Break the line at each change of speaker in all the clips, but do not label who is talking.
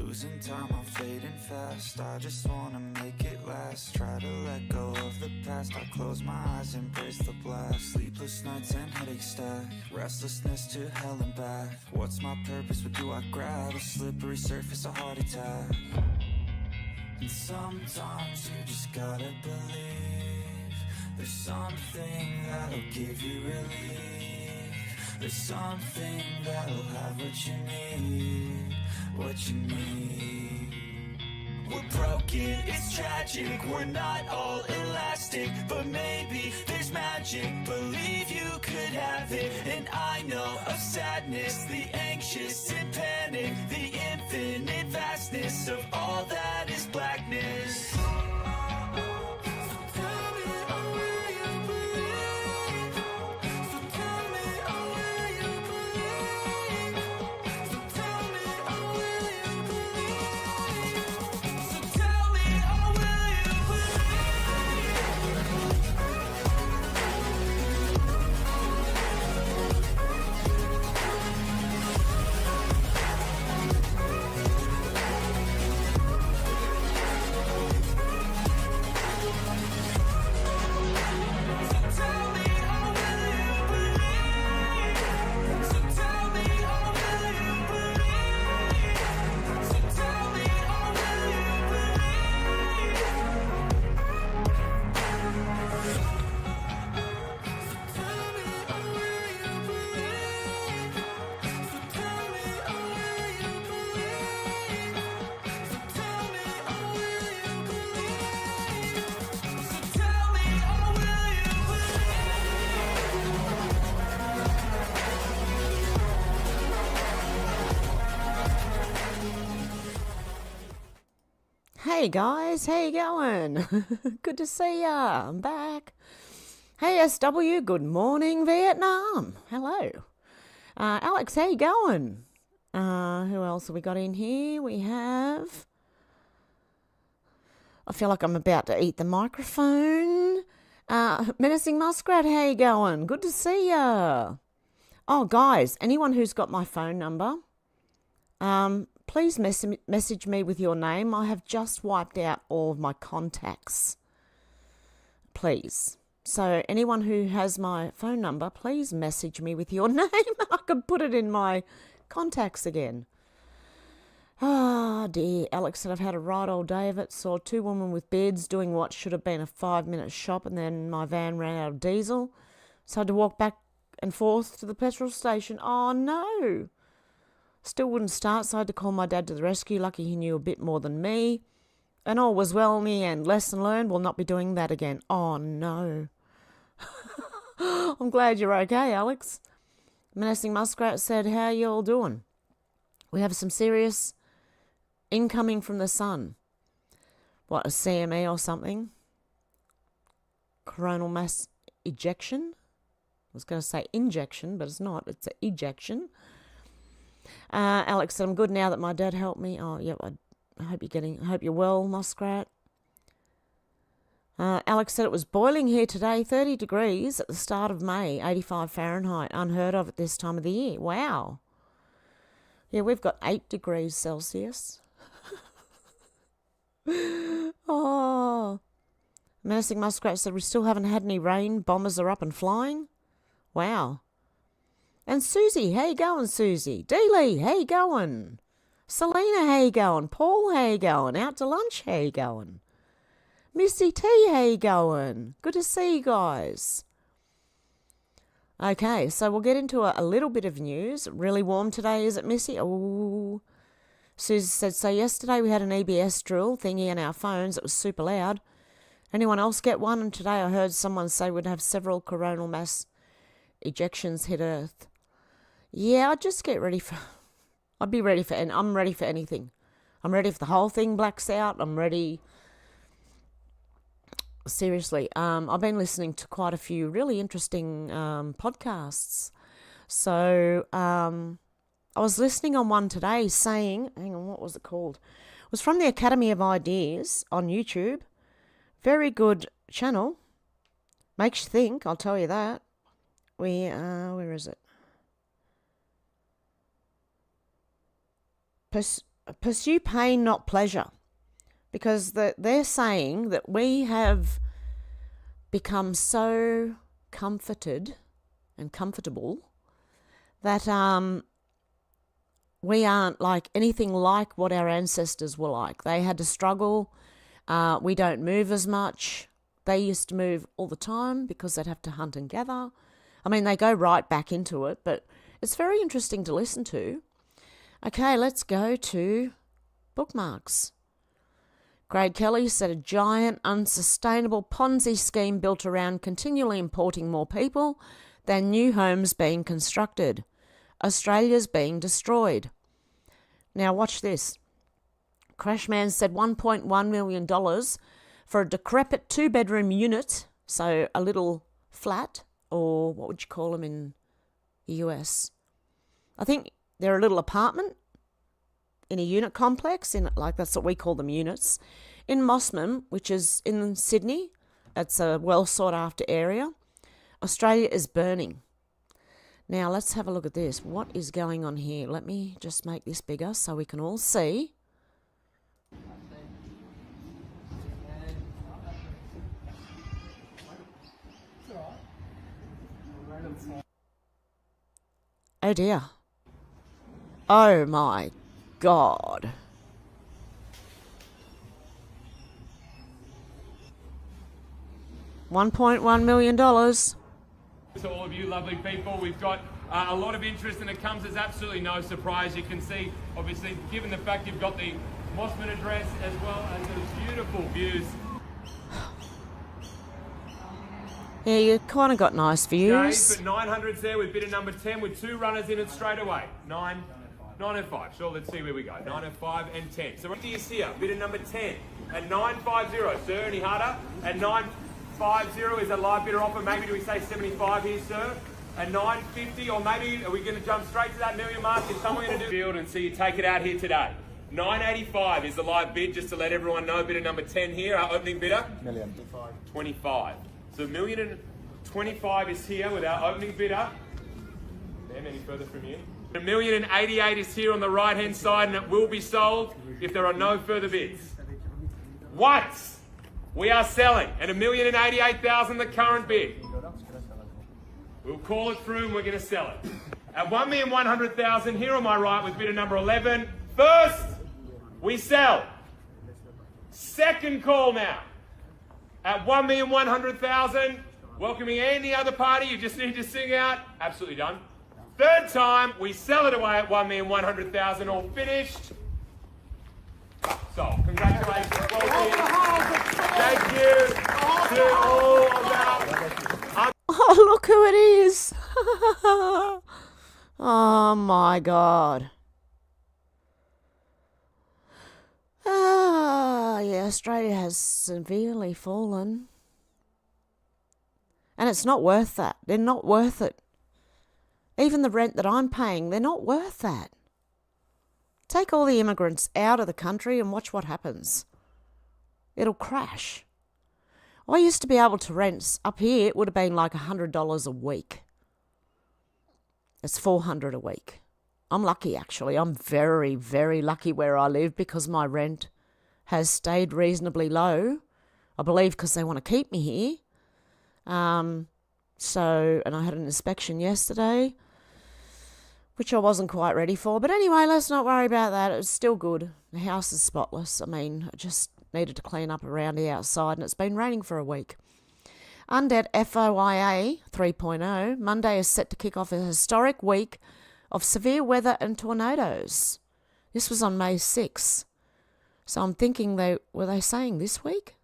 Losing time, I'm fading fast. I just wanna make it last. Try to let go of the past. I close my eyes, embrace the blast. Sleepless nights and headache stack. Restlessness to hell and back. What's my purpose? What do I grab? A slippery surface, a heart attack. And sometimes you just gotta believe there's something that'll give you relief. There's something that'll have what you need, what you need. We're broken, it's tragic, we're not all elastic, but maybe there's magic, believe you could have it. And I know of sadness, the anxious and panic, the infinite vastness of all that is blackness.
Hey guys, how you going? Good to see ya. I'm back. Hey SW, good morning Vietnam. Hello. Alex, how you going? Who else have we got in here? We have... I feel like I'm about to eat the microphone. Menacing Muskrat, how you going? Good to see ya. Oh guys, anyone who's got my phone number, please message me with your name. I have just wiped out all of my contacts. Please. So anyone who has my phone number, please message me with your name. I can put it in my contacts again. Ah, dear. Alex said I've had a right old day of it. Saw two women with beards doing what should have been a 5-minute shop, and then my van ran out of diesel. So I had to walk back and forth to the petrol station. Oh, no. Still wouldn't start, so I had to call my dad to the rescue. Lucky he knew a bit more than me. And all was well in the end. Lesson learned, will not be doing that again. Oh, no. I'm glad you're okay, Alex. Menacing Muskrat said, how you all doing? We have some serious incoming from the sun. What, a CME or something? Coronal mass ejection? I was going to say injection, but it's not. It's an ejection. Alex said, I'm good now that my dad helped me. Oh, yep, I hope you're well, Muskrat. Alex said it was boiling here today, 30 degrees at the start of May, 85 Fahrenheit, unheard of at this time of the year. Wow. Yeah, we've got 8 degrees Celsius. Oh. Menacing Muskrat said, we still haven't had any rain. Bombers are up and flying. Wow. And Susie, how you going, Susie? Dealey, how you going? Selena, how you going? Paul, how you going? Out to lunch, how you going? Missy T, how you going? Good to see you guys. Okay, so we'll get into a little bit of news. Really warm today, is it, Missy? Oh. Susie said, so yesterday we had an EBS drill thingy on our phones. It was super loud. Anyone else get one? And today I heard someone say we'd have several coronal mass ejections hit Earth. Yeah, I'd just get ready for... I'm ready for anything. I'm ready if the whole thing blacks out. I'm ready... Seriously, I've been listening to quite a few really interesting podcasts. So I was listening on one today saying... Hang on, what was it called? It was from the Academy of Ideas on YouTube. Very good channel. Makes you think, I'll tell you that. Where is it? pursue pain, not pleasure. Because they're saying that we have become so comforted and comfortable that we aren't like anything like what our ancestors were like. They had to struggle. We don't move as much. They used to move all the time because they'd have to hunt and gather. I mean, they go right back into it, but it's very interesting to listen to. Okay, let's go to bookmarks. Craig Kelly said a giant, unsustainable Ponzi scheme built around continually importing more people than new homes being constructed. Australia's being destroyed. Now watch this. Crashman said $1.1 million for a decrepit 2-bedroom unit, so a little flat, or what would you call them in the US? I think they're a little apartment in a unit complex, that's what we call them, units, in Mossman, which is in Sydney. It's a well sought after area. Australia is burning. Now let's have a look at this. What is going on here? Let me just make this bigger so we can all see. Oh dear. Oh my God. $1.1 million.
To all of you lovely people, we've got a lot of interest, and it comes as absolutely no surprise. You can see, obviously, given the fact you've got the Mossman address as well as those beautiful views.
Yeah, you kind of got nice views.
But 900's there with bidder number 10 with 2 runners in it straight away. 905. Sure, let's see where we go. 905 and 10. So empty is here. Bidder number 10 at 950. Sir, any harder? At 950 is a live bidder offer. Maybe do we say 75 here, sir? At 950, or maybe are we going to jump straight to that million mark? Is someone going to do field and see you take it out here today? 985 is the live bid, just to let everyone know. Bidder number 10 here, our opening bidder. 25. So $1,025,000 is here with our opening bidder. Ma'am, any further from you? $1,088,000 is here on the right hand side, and it will be sold if there are no further bids. Once we are selling at $1,088,000 the current bid. We'll call it through and we're going to sell it. At $1,100,000 here on my right with bidder number 11. First, we sell. Second call now. At $1,100,000, welcoming any other party, you just need to sing out. Absolutely done. Third time, we sell it away at $1,100,000, all finished. So, congratulations. Well done. Thank you to all of our...
Oh, look who it is. Oh, my God. Yeah, Australia has severely fallen. And it's not worth that. They're not worth it. Even the rent that I'm paying, they're not worth that. Take all the immigrants out of the country and watch what happens. It'll crash. I used to be able to rent, up here, it would have been like $100 a week. It's $400 a week. I'm lucky, actually. I'm very, very lucky where I live because my rent has stayed reasonably low. I believe because they want to keep me here. And I had an inspection yesterday, which I wasn't quite ready for. But anyway, let's not worry about that. It's still good. The house is spotless. I mean, I just needed to clean up around the outside, and it's been raining for a week. Undead FOIA 3.0, Monday is set to kick off a historic week of severe weather and tornadoes. This was on May 6. So I'm thinking were they saying this week?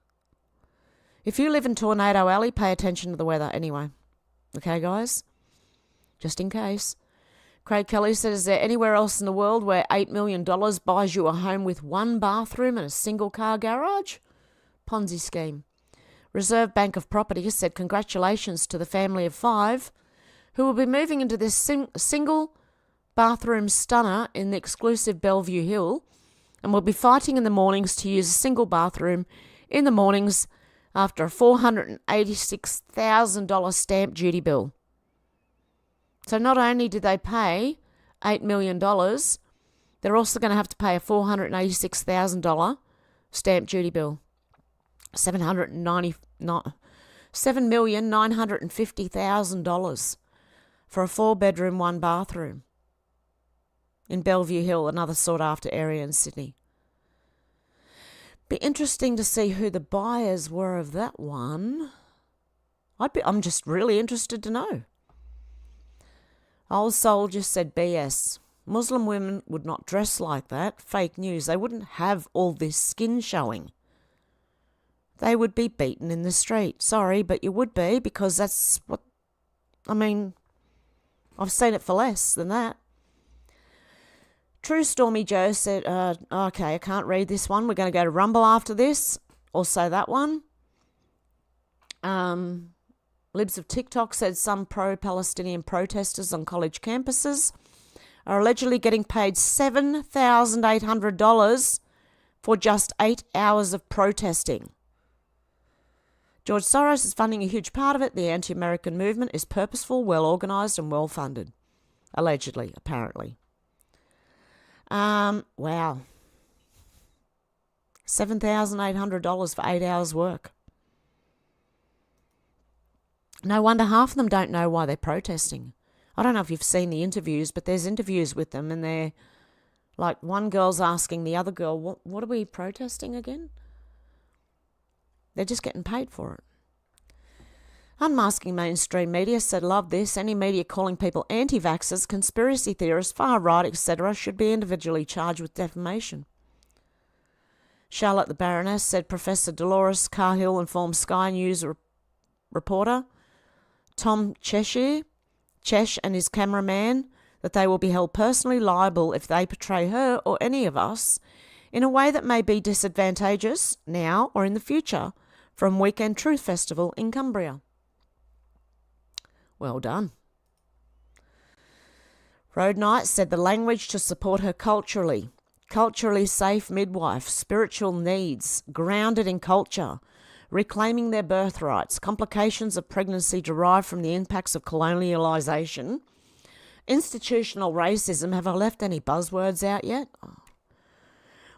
If you live in Tornado Alley, pay attention to the weather anyway. Okay, guys? Just in case. Craig Kelly said, is there anywhere else in the world where $8 million buys you a home with 1 bathroom and a single car garage? Ponzi scheme. Reserve Bank of Properties said congratulations to the family of 5 who will be moving into this single bathroom stunner in the exclusive Bellevue Hill and will be fighting in the mornings to use a single bathroom in the mornings after a $486,000 stamp duty bill. So not only did they pay $8 million, They're also going to have to pay a $486,000 stamp duty bill. $7,950,000 for a 4-bedroom, 1-bathroom in Bellevue Hill, another sought-after area in Sydney. Be interesting to see who the buyers were of that one. I'm just really interested to know. Old Soul just said BS. Muslim women would not dress like that. Fake news. They wouldn't have all this skin showing. They would be beaten in the street. Sorry, but you would be, because that's what... I mean, I've seen it for less than that. True Stormy Joe said, okay, I can't read this one. We're going to go to Rumble after this. Also that one. Libs of TikTok said some pro-Palestinian protesters on college campuses are allegedly getting paid $7,800 for just 8 hours of protesting. George Soros is funding a huge part of it. The anti-American movement is purposeful, well-organised and well-funded. Allegedly, apparently. Wow. $7,800 for 8 hours work. No wonder half of them don't know why they're protesting. I don't know if you've seen the interviews, but there's interviews with them and they're like, one girl's asking the other girl, what are we protesting again? They're just getting paid for it. Unmasking mainstream media said, love this. Any media calling people anti-vaxxers, conspiracy theorists, far right, etc. should be individually charged with defamation. Charlotte the Baroness said Professor Dolores Cahill informed Sky News reporter Tom Chesh and his cameraman that they will be held personally liable if they portray her or any of us in a way that may be disadvantageous now or in the future from Weekend Truth Festival in Cumbria. Well done. Road Knight said the language to support her culturally safe midwife, spiritual needs, grounded in culture, reclaiming their birthrights, complications of pregnancy derived from the impacts of colonialisation, institutional racism. Have I left any buzzwords out yet?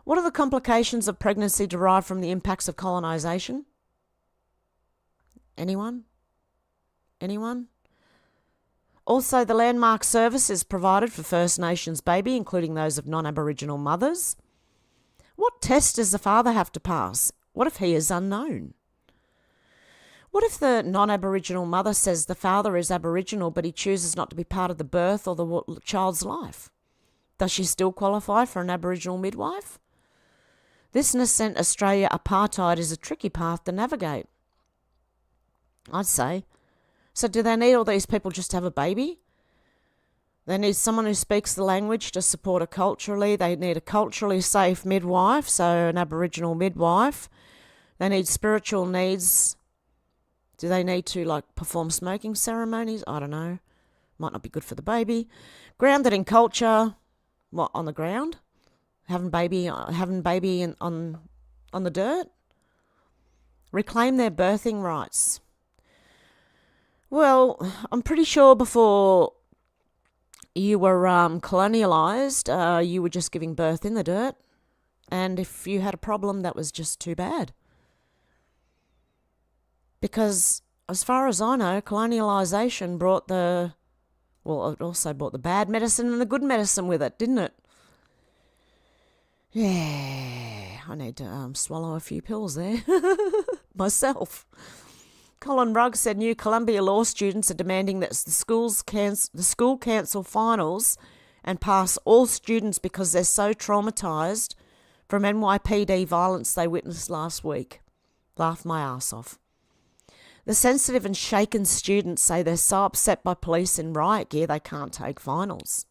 What are the complications of pregnancy derived from the impacts of colonisation? Anyone? Also, the landmark services provided for First Nations baby, including those of non-Aboriginal mothers. What test does the father have to pass? What if he is unknown? What if the non-Aboriginal mother says the father is Aboriginal but he chooses not to be part of the birth or the child's life? Does she still qualify for an Aboriginal midwife? This nascent Australia apartheid is a tricky path to navigate, I'd say. So do they need all these people just to have a baby? They need someone who speaks the language to support her culturally. They need a culturally safe midwife, so an Aboriginal midwife. They need spiritual needs. Do they need to perform smoking ceremonies? I don't know. Might not be good for the baby. Grounded in culture. What, on the ground? Having baby on the dirt? Reclaim their birthing rights. Well, I'm pretty sure before you were colonialised, you were just giving birth in the dirt. And if you had a problem, that was just too bad. Because as far as I know, colonialisation it also brought the bad medicine and the good medicine with it, didn't it? Yeah, I need to swallow a few pills there myself. Colin Rugg said new Columbia law students are demanding that the school cancel finals and pass all students because they're so traumatised from NYPD violence they witnessed last week. Laughed my ass off. The sensitive and shaken students say they're so upset by police in riot gear they can't take finals.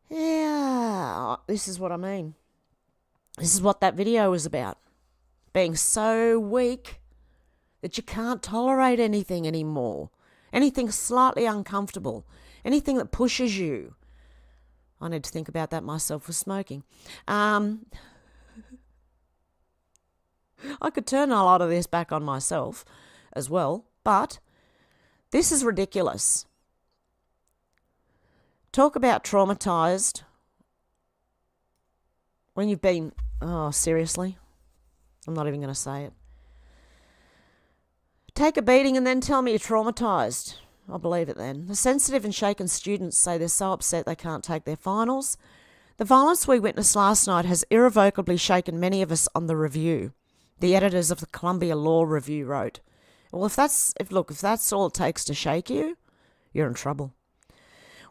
Yeah, this is what I mean. This is what that video was about. Being so weak that you can't tolerate anything anymore. Anything slightly uncomfortable. Anything that pushes you. I need to think about that myself with smoking. I could turn a lot of this back on myself as well, but this is ridiculous. Talk about traumatised when you've been... Oh, seriously? I'm not even going to say it. Take a beating and then tell me you're traumatised. I'll believe it then. The sensitive and shaken students say they're so upset they can't take their finals. The violence we witnessed last night has irrevocably shaken many of us on the review. The editors of the Columbia Law Review wrote, well, if that's all it takes to shake you, you're in trouble.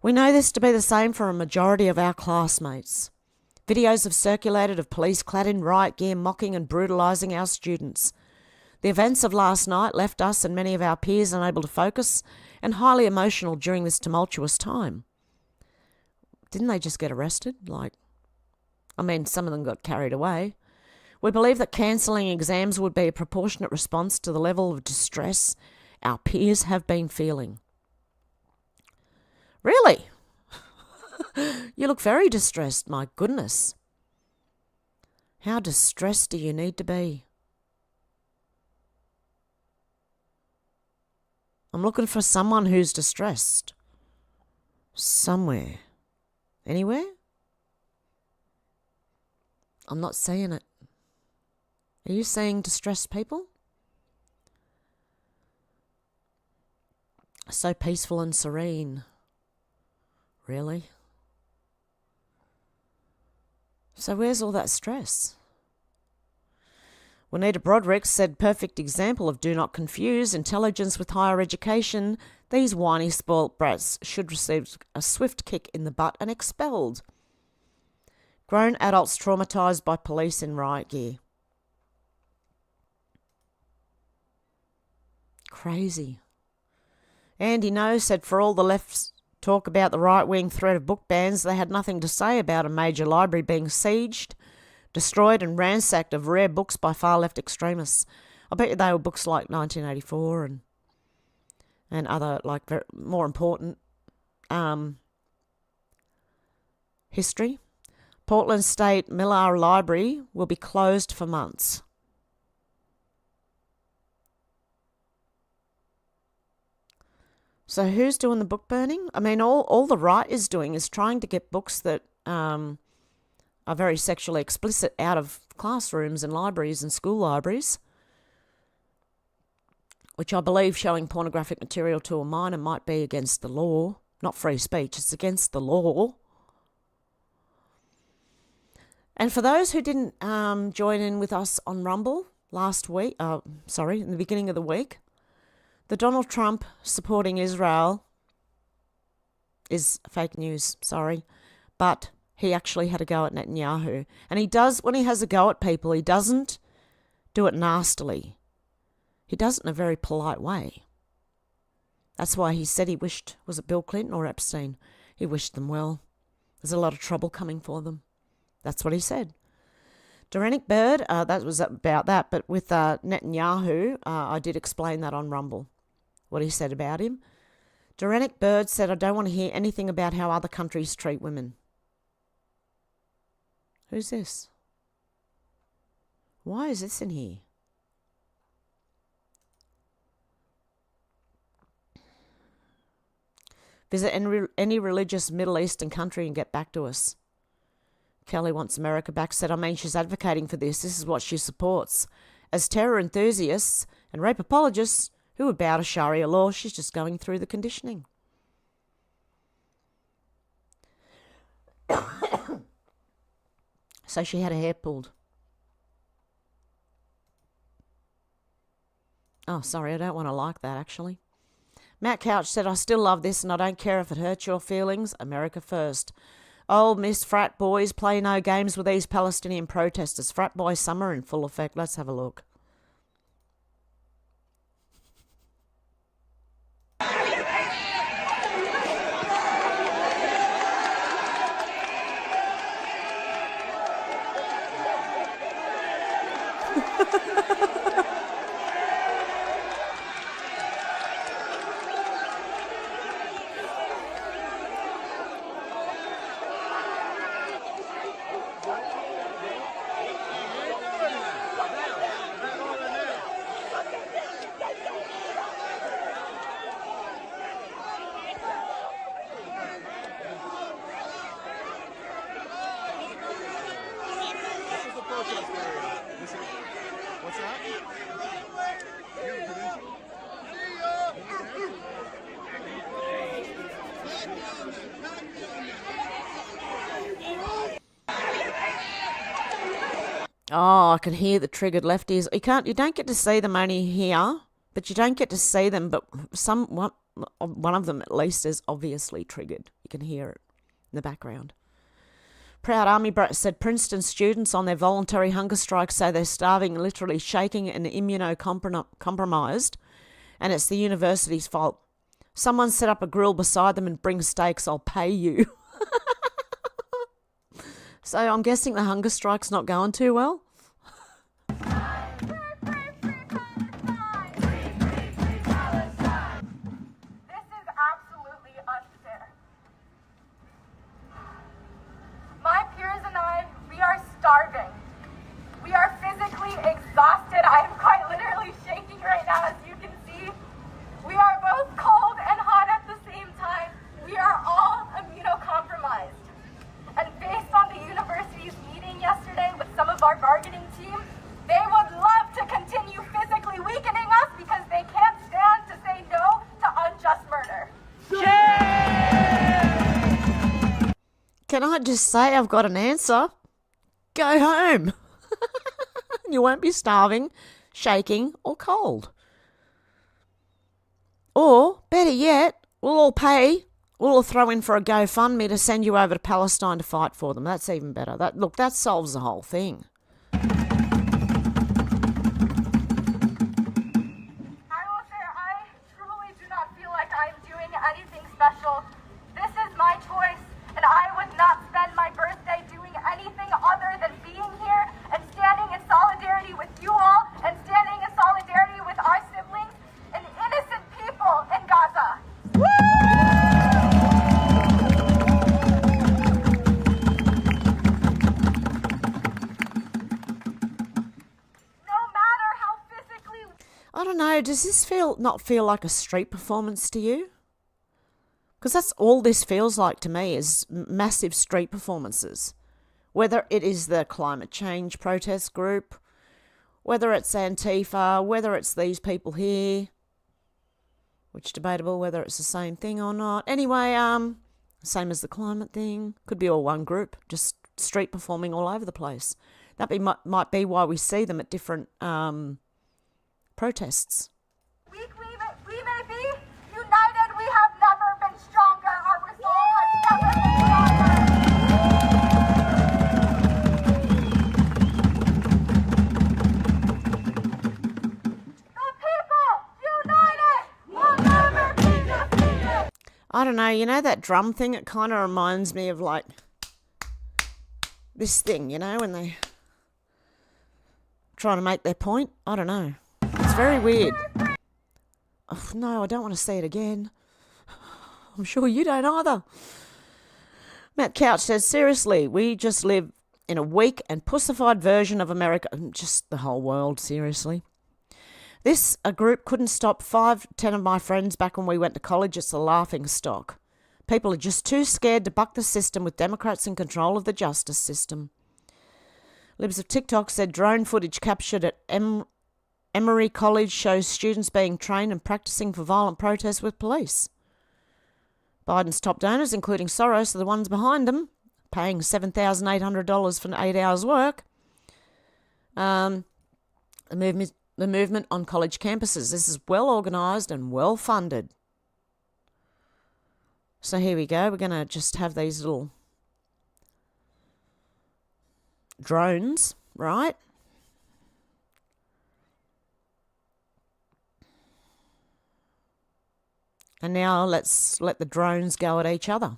We know this to be the same for a majority of our classmates. Videos have circulated of police clad in riot gear mocking and brutalising our students. The events of last night left us and many of our peers unable to focus and highly emotional during this tumultuous time. Didn't they just get arrested? Some of them got carried away. We believe that cancelling exams would be a proportionate response to the level of distress our peers have been feeling. Really? You look very distressed, my goodness. How distressed do you need to be? I'm looking for someone who's distressed. Somewhere. Anywhere? I'm not seeing it. Are you seeing distressed people? So peaceful and serene. Really? So where's all that stress? Juanita Broderick said, perfect example of do not confuse intelligence with higher education. These whiny spoilt brats should receive a swift kick in the butt and expelled. Grown adults traumatised by police in riot gear. Crazy. Andy No said, for all the left's talk about the right-wing threat of book bans, they had nothing to say about a major library being sieged, destroyed and ransacked of rare books by far-left extremists. I bet you they were books like 1984 and other, more important history. Portland State Millar Library will be closed for months. So who's doing the book burning? All the right is doing is trying to get books that are very sexually explicit out of classrooms and libraries and school libraries, which I believe showing pornographic material to a minor might be against the law. Not free speech, it's against the law. And for those who didn't join in with us on Rumble last week, in the beginning of the week, the Donald Trump supporting Israel is fake news, but he actually had a go at Netanyahu. And he does, when he has a go at people, he doesn't do it nastily. He does it in a very polite way. That's why he said he wished, was it Bill Clinton or Epstein? He wished them well. There's a lot of trouble coming for them. That's what he said. Dorenic Bird, that was about that, but with Netanyahu, I did explain that on Rumble, what he said about him. Dorenic Bird said, I don't want to hear anything about how other countries treat women. Who's this? Why is this in here? Visit any religious Middle Eastern country and get back to us. Kelly wants America back, said, she's advocating for this. This is what she supports. As terror enthusiasts and rape apologists who would bow to Sharia law, she's just going through the conditioning. So she had her hair pulled. Oh, sorry, I don't want to like that, actually. Matt Couch said, I still love this and I don't care if it hurts your feelings. America first. Old Miss Frat Boys play no games with these Palestinian protesters. Frat Boy summer in full effect. Let's have a look. Oh, I can hear the triggered lefties. You don't get to see them only here, but you don't get to see them. But one of them at least is obviously triggered. You can hear it in the background. Proud Army brat said Princeton students on their voluntary hunger strike say they're starving, literally shaking and immunocompromised, and it's the university's fault. Someone set up a grill beside them and bring steaks, I'll pay you. So I'm guessing the hunger strike's not going too well.
Starving. We are physically exhausted. I am quite literally shaking right now, as you can see. We are both cold and hot at the same time. We are all immunocompromised. And based on the university's meeting yesterday with some of our bargaining team, they would love to continue physically weakening us because they can't stand to say no to unjust murder.
Yay! Can I just say I've got an answer? Go home. You won't be starving, shaking, or cold. Or, better yet, we'll all throw in for a GoFundMe to send you over to Palestine to fight for them. That's even better. That solves the whole thing.
I will say I truly do not feel like I'm doing anything special. This is my choice, and I would not spend my birthday doing anything other than being here and standing in solidarity with you all and standing in solidarity with our siblings and innocent people in Gaza. No matter how physically...
I don't know, does this not feel like a street performance to you? Because that's all this feels like to me, is massive street performances. Whether it is the climate change protest group, whether it's Antifa, whether it's these people here, which is debatable whether it's the same thing or not. Anyway, same as the climate thing. Could be all one group, just street performing all over the place. That might be why we see them at different protests.
Weak we may be, united we have never been stronger. Our resolve has never been stronger. The people, united, will never be defeated.
I don't know, you know that drum thing? It kind of reminds me of like this thing, you know, when they trying to make their point. I don't know. It's very weird. Oh, no, I don't want to see it again. I'm sure you don't either. Matt Couch says, seriously, we just live in a weak and pussified version of America. Just the whole world, seriously. A group couldn't stop 5-10 of my friends back when we went to college. It's a laughing stock. People are just too scared to buck the system with Democrats in control of the justice system. Libs of TikTok said drone footage captured at LBRY College shows students being trained and practicing for violent protests with police. Biden's top donors, including Soros, are the ones behind them, paying $7,800 for 8 hours' work. The movement on college campuses. This is well organised and well funded. So here we go. We're going to just have these little drones, right? And now let's let the drones go at each other.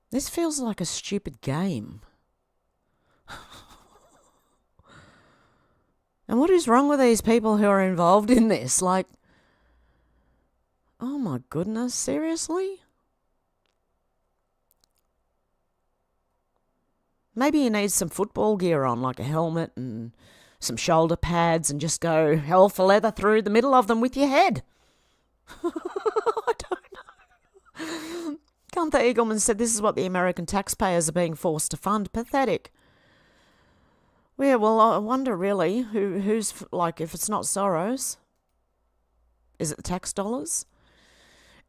This feels like a stupid game. And what is wrong with these people who are involved in this? Like, oh my goodness, seriously? Maybe you need some football gear on, like a helmet and some shoulder pads, and just go hell for leather through the middle of them with your head. I don't know. Gunther Eagleman said this is what the American taxpayers are being forced to fund. Pathetic. Yeah, well, I wonder really who's, like, if it's not Soros, is it the tax dollars?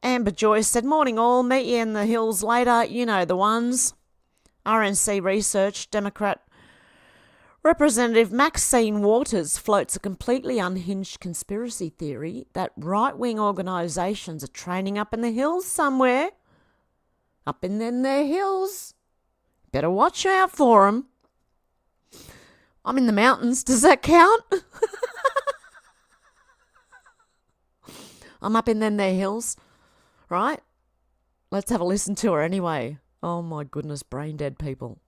Amber Joyce said, morning all, meet you in the hills later, you know the ones. RNC Research Democrat Representative Maxine Waters floats a completely unhinged conspiracy theory that right-wing organisations are training up in the hills somewhere. Up in them there hills. Better watch out for them. I'm in the mountains. Does that count? I'm up in them there hills, right? Let's have a listen to her anyway. Oh my goodness, brain dead people.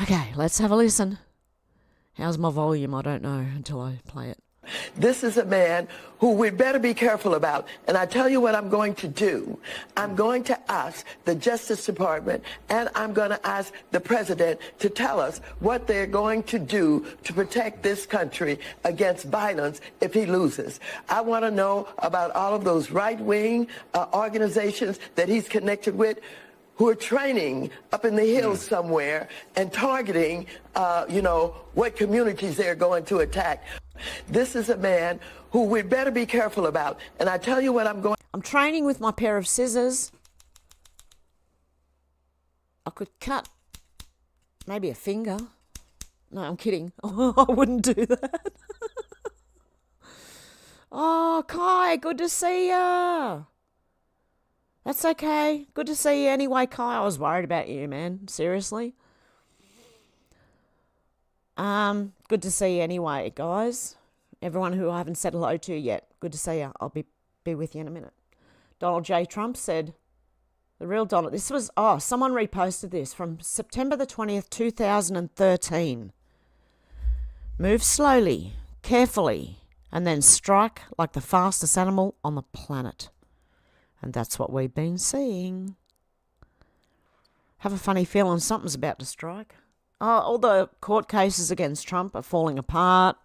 Okay, let's have a listen. How's my volume? I don't know until I play it.
This is a man who we better be careful about. And I tell you what I'm going to do. I'm going to ask the Justice Department and I'm going to ask the President to tell us what they're going to do to protect this country against violence if he loses. I want to know about all of those right-wing organizations that he's connected with, who are training up in the hills somewhere and targeting, what communities they're going to attack. This is a man who we better be careful about. And I tell you what
I'm training with my pair of scissors. I could cut maybe a finger. No, I'm kidding. I wouldn't do that. Oh, Kai, good to see ya. That's okay. Good to see you anyway, Kai. I was worried about you, man. Seriously. Good to see you anyway, guys. Everyone who I haven't said hello to yet. Good to see you. I'll be with you in a minute. Donald J. Trump said, the real Donald, this was, someone reposted this from September the 20th, 2013. Move slowly, carefully, and then strike like the fastest animal on the planet. And that's what we've been seeing. Have a funny feeling something's about to strike. All the court cases against Trump are falling apart.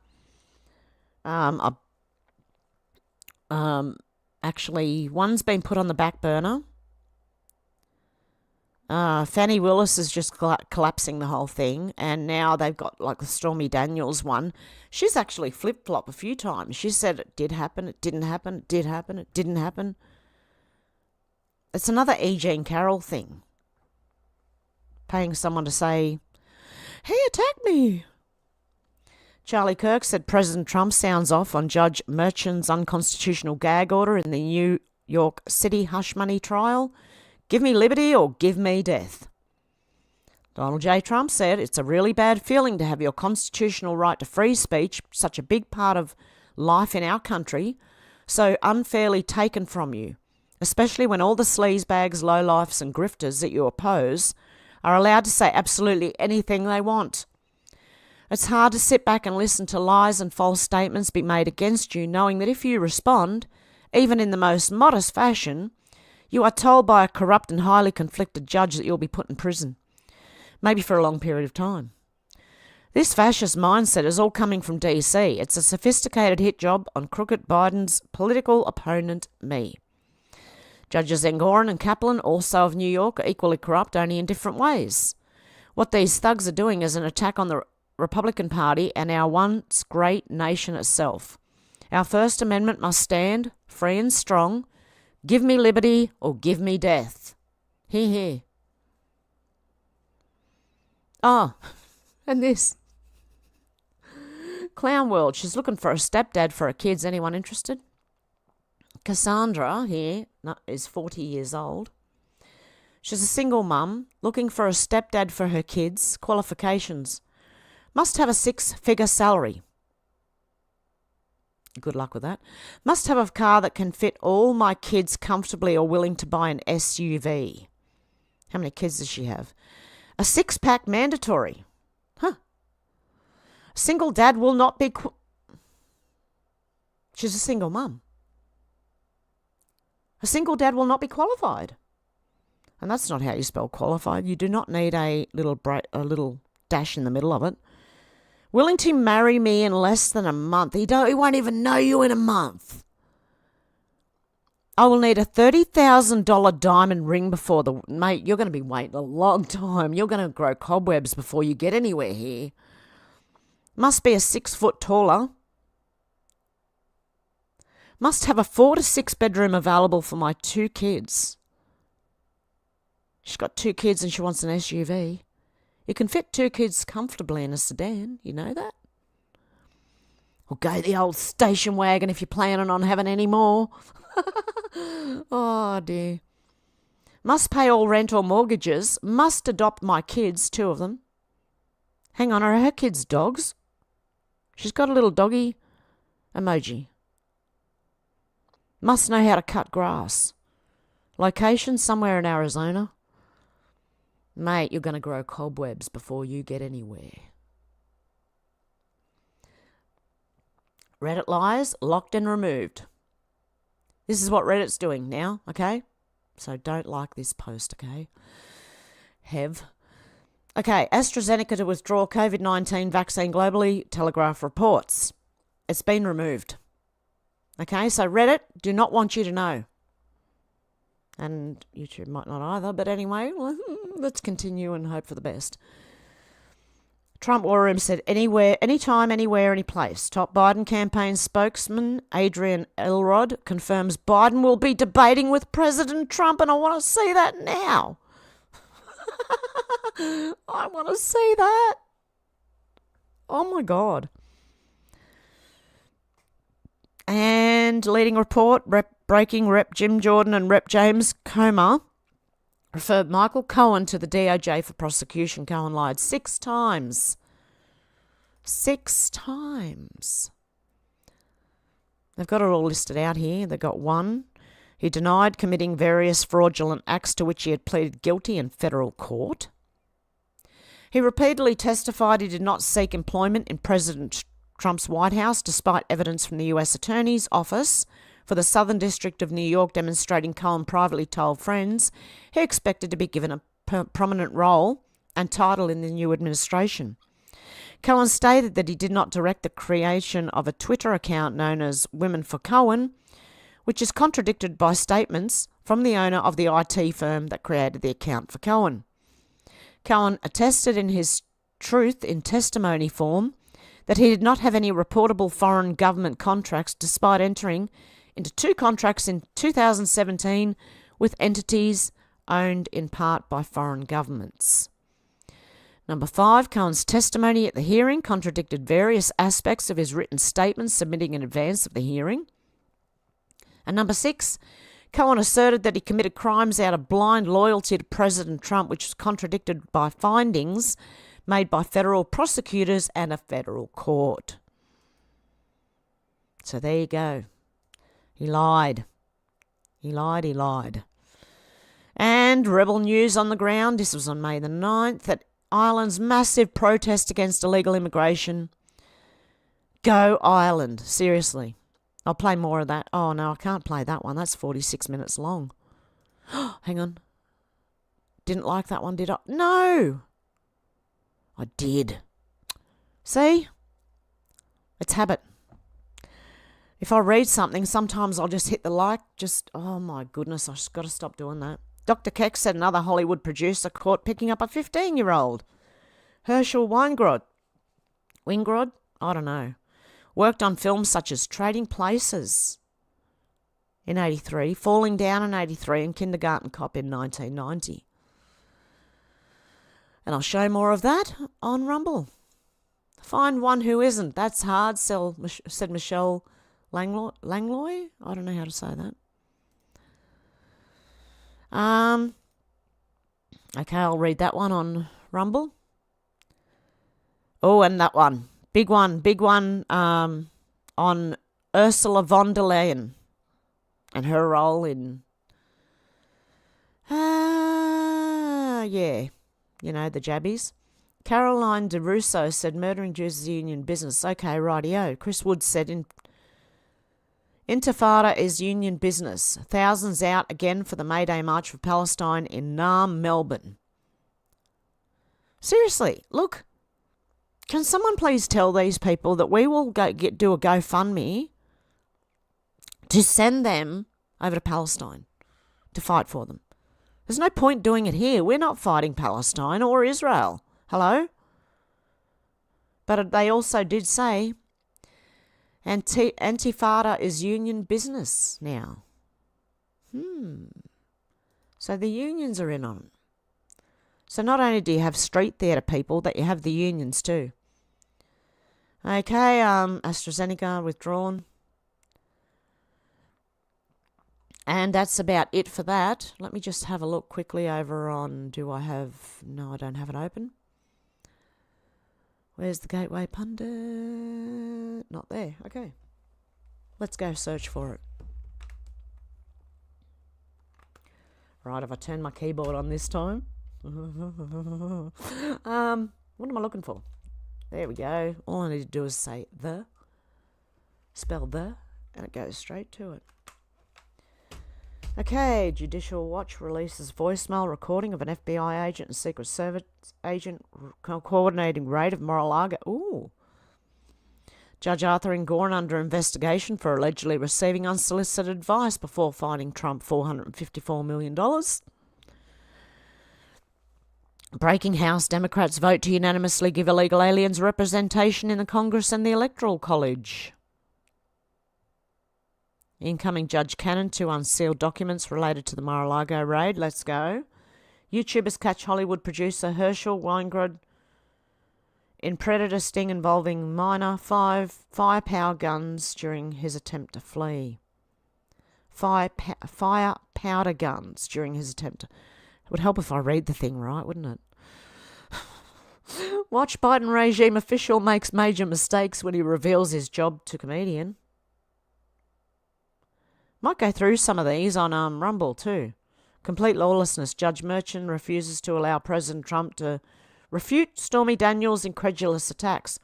Actually, one's been put on the back burner. Fannie Willis is just collapsing the whole thing, and now they've got like the Stormy Daniels one. She's actually flip-flop a few times. She said it did happen, it didn't happen, it did happen, it didn't happen. It's another E. Jean Carroll thing. Paying someone to say, he attacked me. Charlie Kirk said President Trump sounds off on Judge Merchan's unconstitutional gag order in the New York City hush money trial. Give me liberty or give me death. Donald J. Trump said it's a really bad feeling to have your constitutional right to free speech, such a big part of life in our country, so unfairly taken from you, especially when all the sleazebags, lowlifes and grifters that you oppose are allowed to say absolutely anything they want. It's hard to sit back and listen to lies and false statements be made against you, knowing that if you respond, even in the most modest fashion, you are told by a corrupt and highly conflicted judge that you'll be put in prison, maybe for a long period of time. This fascist mindset is all coming from DC. It's a sophisticated hit job on crooked Biden's political opponent, me. Judges Engoron and Kaplan, also of New York, are equally corrupt, only in different ways. What these thugs are doing is an attack on the Republican Party and our once great nation itself. Our First Amendment must stand, free and strong. Give me liberty or give me death. Hear, hear. And this. Clown World, she's looking for a stepdad for her kids. Anyone interested? Cassandra here is 40 years old. She's a single mum looking for a stepdad for her kids. Qualifications. Must have a 6-figure salary. Good luck with that. Must have a car that can fit all my kids comfortably or willing to buy an SUV. How many kids does she have? A 6-pack mandatory. A single dad will not be... She's a single mum. A single dad will not be qualified. And that's not how you spell qualified. You do not need a little dash in the middle of it. Willing to marry me in less than a month. He won't even know you in a month. I will need a $30,000 diamond ring before the... Mate, you're going to be waiting a long time. You're going to grow cobwebs before you get anywhere here. Must be a 6 foot taller. Must have a 4 to 6 bedroom available for my 2 kids. She's got 2 kids and she wants an SUV. You can fit 2 kids comfortably in a sedan. You know that? Or go the old station wagon if you're planning on having any more. Oh, dear. Must pay all rent or mortgages. Must adopt my kids, 2 of them. Hang on, are her kids dogs? She's got a little doggy emoji. Must know how to cut grass. Location somewhere in Arizona. Mate, you're going to grow cobwebs before you get anywhere. Reddit lies, locked and removed. This is what Reddit's doing now, okay? So don't like this post, okay? Okay, AstraZeneca to withdraw COVID-19 vaccine globally, Telegraph reports. It's been removed. Okay, so Reddit do not want you to know. And YouTube might not either, but anyway, let's continue and hope for the best. Trump War Room said, anywhere, anytime, anywhere, any place. Top Biden campaign spokesman Adrian Elrod confirms Biden will be debating with President Trump, and I want to see that now. I want to see that. Oh my God. And leading report, breaking Rep Jim Jordan and Rep James Comer referred Michael Cohen to the DOJ for prosecution. Cohen lied 6 times. 6 times. They've got it all listed out here. They've got 1. He denied committing various fraudulent acts to which he had pleaded guilty in federal court. He repeatedly testified he did not seek employment in President Trump's White House, despite evidence from the U.S. Attorney's Office for the Southern District of New York demonstrating Cohen privately told friends he expected to be given a prominent role and title in the new administration. Cohen stated that he did not direct the creation of a Twitter account known as Women for Cohen, which is contradicted by statements from the owner of the IT firm that created the account for Cohen. Cohen attested in his truth in testimony form that he did not have any reportable foreign government contracts, despite entering into 2 contracts in 2017 with entities owned in part by foreign governments. Number 5, Cohen's testimony at the hearing contradicted various aspects of his written statements submitting in advance of the hearing. And number 6, Cohen asserted that he committed crimes out of blind loyalty to President Trump, which was contradicted by findings made by federal prosecutors and a federal court. So there you go. He lied. He lied. And rebel news on the ground. This was on May the 9th. That Ireland's massive protest against illegal immigration. Go Ireland. Seriously. I'll play more of that. Oh, no, I can't play that one. That's 46 minutes long. Hang on. Didn't like that one, did I? No! I did. See? It's habit. If I read something, sometimes I'll just hit the like. Oh my goodness, I've just got to stop doing that. Dr. Keck said another Hollywood producer caught picking up a 15-year-old. Herschel Weingrod? I don't know. Worked on films such as Trading Places in 83, Falling Down in 83, and Kindergarten Cop in 1990. And I'll show more of that on Rumble. Find one who isn't. That's hard, said Michelle Langlois. I don't know how to say that. Okay, I'll read that one on Rumble. Oh, and that one. Big one on Ursula von der Leyen and her role in, the jabbies. Caroline DeRusso said murdering Jews is union business. Okay, rightio. Chris Wood said Intifada is union business. Thousands out again for the May Day March for Palestine in Naarm, Melbourne. Seriously, look. Can someone please tell these people that we will do a GoFundMe to send them over to Palestine to fight for them? There's no point doing it here. We're not fighting Palestine or Israel. Hello? But they also did say Intifada is union business now. So the unions are in on it. So not only do you have street theatre people, that you have the unions too. Okay, AstraZeneca withdrawn. And that's about it for that. Let me just have a look quickly over on, no, I don't have it open. Where's the Gateway Pundit? Not there. Okay. Let's go search for it. Right, have I turned my keyboard on this time? What am I looking for? There we go. All I need to do is say spell the, and it goes straight to it. Okay, Judicial Watch releases voicemail recording of an FBI agent and Secret Service agent coordinating raid of Mar-a-Lago. Ooh. Judge Arthur Ngorn under investigation for allegedly receiving unsolicited advice before fining Trump $454 million. Breaking House Democrats vote to unanimously give illegal aliens representation in the Congress and the Electoral College. Incoming Judge Cannon to unseal documents related to the Mar-a-Lago raid. Let's go. YouTubers catch Hollywood producer Herschel Weingrod in predator sting involving minor firepower guns during his attempt to flee. Fire powder guns during his attempt. It would help if I read the thing right, wouldn't it? Watch Biden regime official makes major mistakes when he reveals his job to comedian. Might go through some of these on Rumble too. Complete lawlessness. Judge Merchan refuses to allow President Trump to refute Stormy Daniels' incredulous attacks.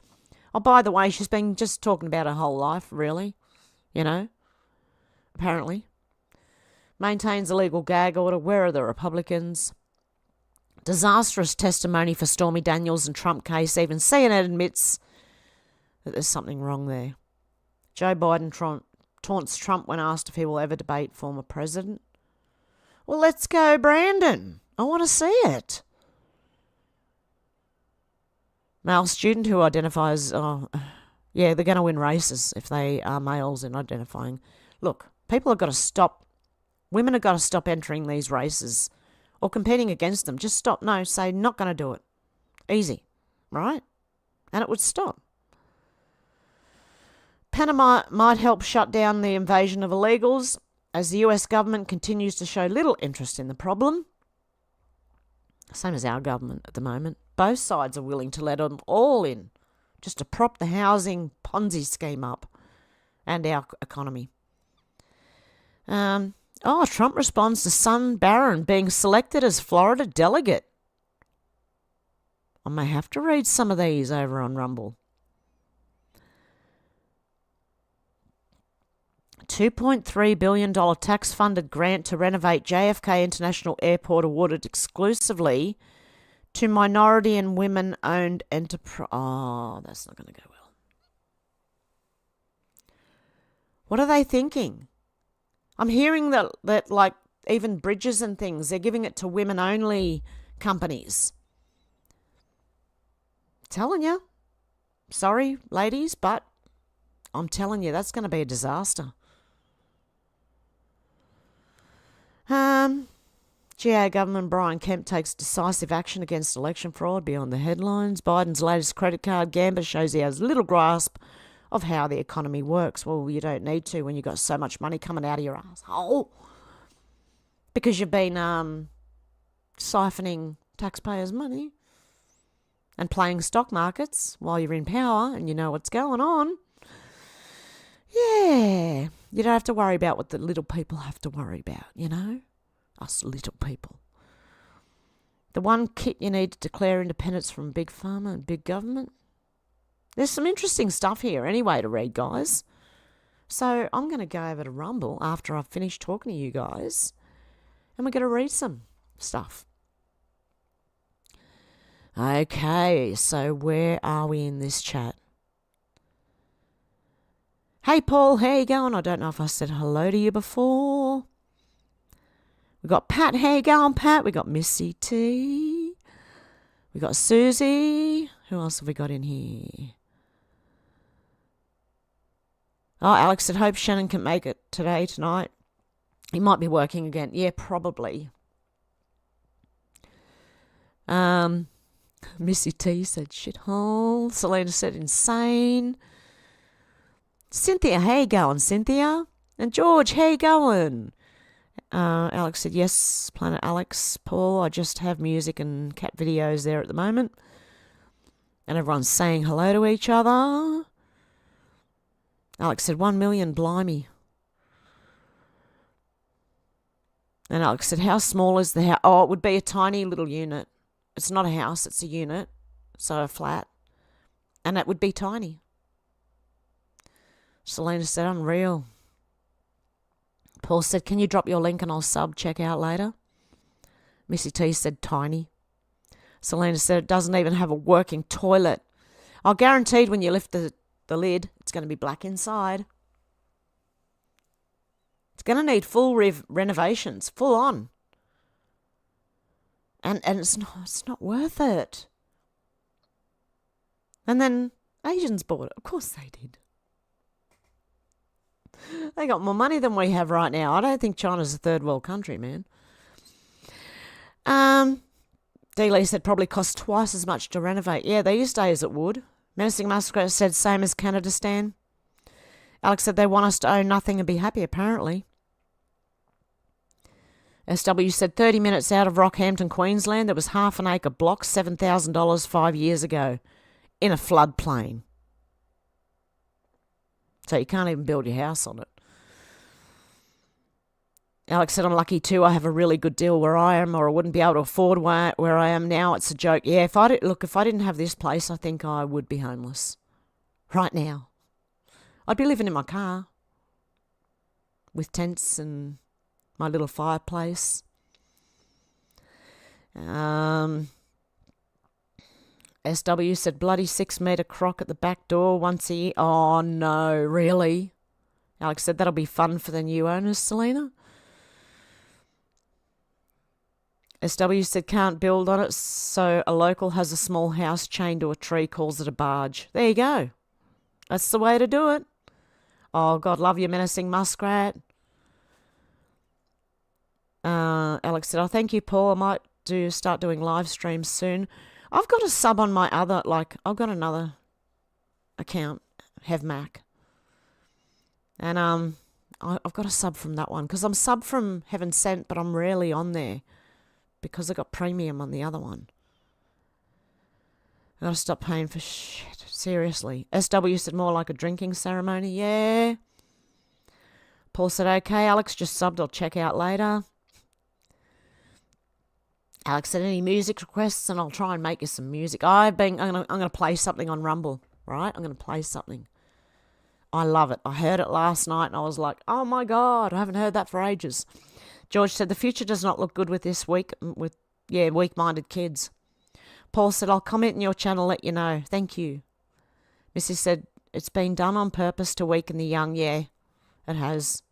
Oh, by the way, she's been just talking about her whole life, really. You know, apparently. Maintains a legal gag order. Where are the Republicans? Disastrous testimony for Stormy Daniels and Trump case. Even CNN admits that there's something wrong there. Joe Biden taunts Trump when asked if he will ever debate former president. Well, let's go, Brandon. I want to see it. Male student who identifies... they're going to win races if they are males in identifying. Look, people have got to stop. Women have got to stop entering these races or competing against them. Just stop. No, say, not going to do it. Easy, right? And it would stop. Panama might help shut down the invasion of illegals as the US government continues to show little interest in the problem. Same as our government at the moment. Both sides are willing to let them all in just to prop the housing Ponzi scheme up and our economy. Trump responds to son Barron being selected as Florida delegate. I may have to read some of these over on Rumble. $2.3 billion tax-funded grant to renovate JFK International Airport awarded exclusively to minority and women-owned enterprise. Oh, that's not going to go well. What are they thinking? I'm hearing that like even bridges and things, they're giving it to women-only companies. Telling you. Sorry, ladies, but I'm telling you, that's going to be a disaster. GA government Brian Kemp takes decisive action against election fraud beyond the headlines. Biden's latest credit card gambit shows he has little grasp of how the economy works. Well, you don't need to when you've got so much money coming out of your asshole because you've been siphoning taxpayers' money and playing stock markets while you're in power and you know what's going on. Yeah, you don't have to worry about what the little people have to worry about, you know? Us little people. The one kit you need to declare independence from big pharma and big government. There's some interesting stuff here anyway to read, guys. So I'm going to go over to Rumble after I've finished talking to you guys and we're going to read some stuff. Okay, so where are we in this chat? Hey, Paul, how you going? I don't know if I said hello to you before. We got Pat. How you going, Pat? We got Missy T. We got Susie. Who else have we got in here? Oh, Alex said, hope Shannon can make it tonight. He might be working again. Yeah, probably. Missy T said shithole. Selena said insane. Cynthia, how you going, Cynthia? And George, how you going? Alex said, yes, Planet Alex. Paul, I just have music and cat videos there at the moment. And everyone's saying hello to each other. Alex said, 1 million, blimey. And Alex said, how small is the house? Oh, it would be a tiny little unit. It's not a house, it's a unit. So a flat. And it would be tiny. Selena said, unreal. Paul said, can you drop your link and I'll check out later? Missy T said, tiny. Selena said, it doesn't even have a working toilet. I'll guaranteed when you lift the lid, it's going to be black inside. It's going to need full renovations, full on. And it's not worth it. And then Asians bought it. Of course they did. They got more money than we have right now. I don't think China's a third world country, man. D-Lee said probably cost twice as much to renovate. Yeah, these days it would. Menacing Muskrat said same as Canada, Stan. Alex said they want us to own nothing and be happy, apparently. SW said 30 minutes out of Rockhampton, Queensland, there was half an acre block, $7,000 5 years ago, in a floodplain. So you can't even build your house on it. Alex said, I'm lucky too. I have a really good deal where I am, or I wouldn't be able to afford where I am now. It's a joke. Yeah, if I didn't have this place, I think I would be homeless. Right now. I'd be living in my car. With tents and my little fireplace. SW said, bloody 6 metre croc at the back door once a year. Oh, no, really? Alex said, that'll be fun for the new owners, Selena. SW said, can't build on it, so a local has a small house chained to a tree, calls it a barge. There you go. That's the way to do it. Oh, God, love you, Menacing Muskrat. Alex said, oh, thank you, Paul. I might start doing live streams soon. I've got a sub on my other, I've got another account, HevMac. And I've got a sub from that one, because I'm sub from Heaven Sent, but I'm rarely on there, because I got premium on the other one. I gotta stop paying for shit, seriously. SW said more like a drinking ceremony, yeah. Paul said, okay, Alex just subbed, I'll check out later. Alex said, any music requests, and I'll try and make you some music. I'm gonna play something on Rumble, right? I'm gonna play something. I love it. I heard it last night, and I was like, oh my God, I haven't heard that for ages. George said, the future does not look good with this weak-minded kids. Paul said, I'll comment in your channel, let you know. Thank you. Missy said, it's been done on purpose to weaken the young. Yeah, it has.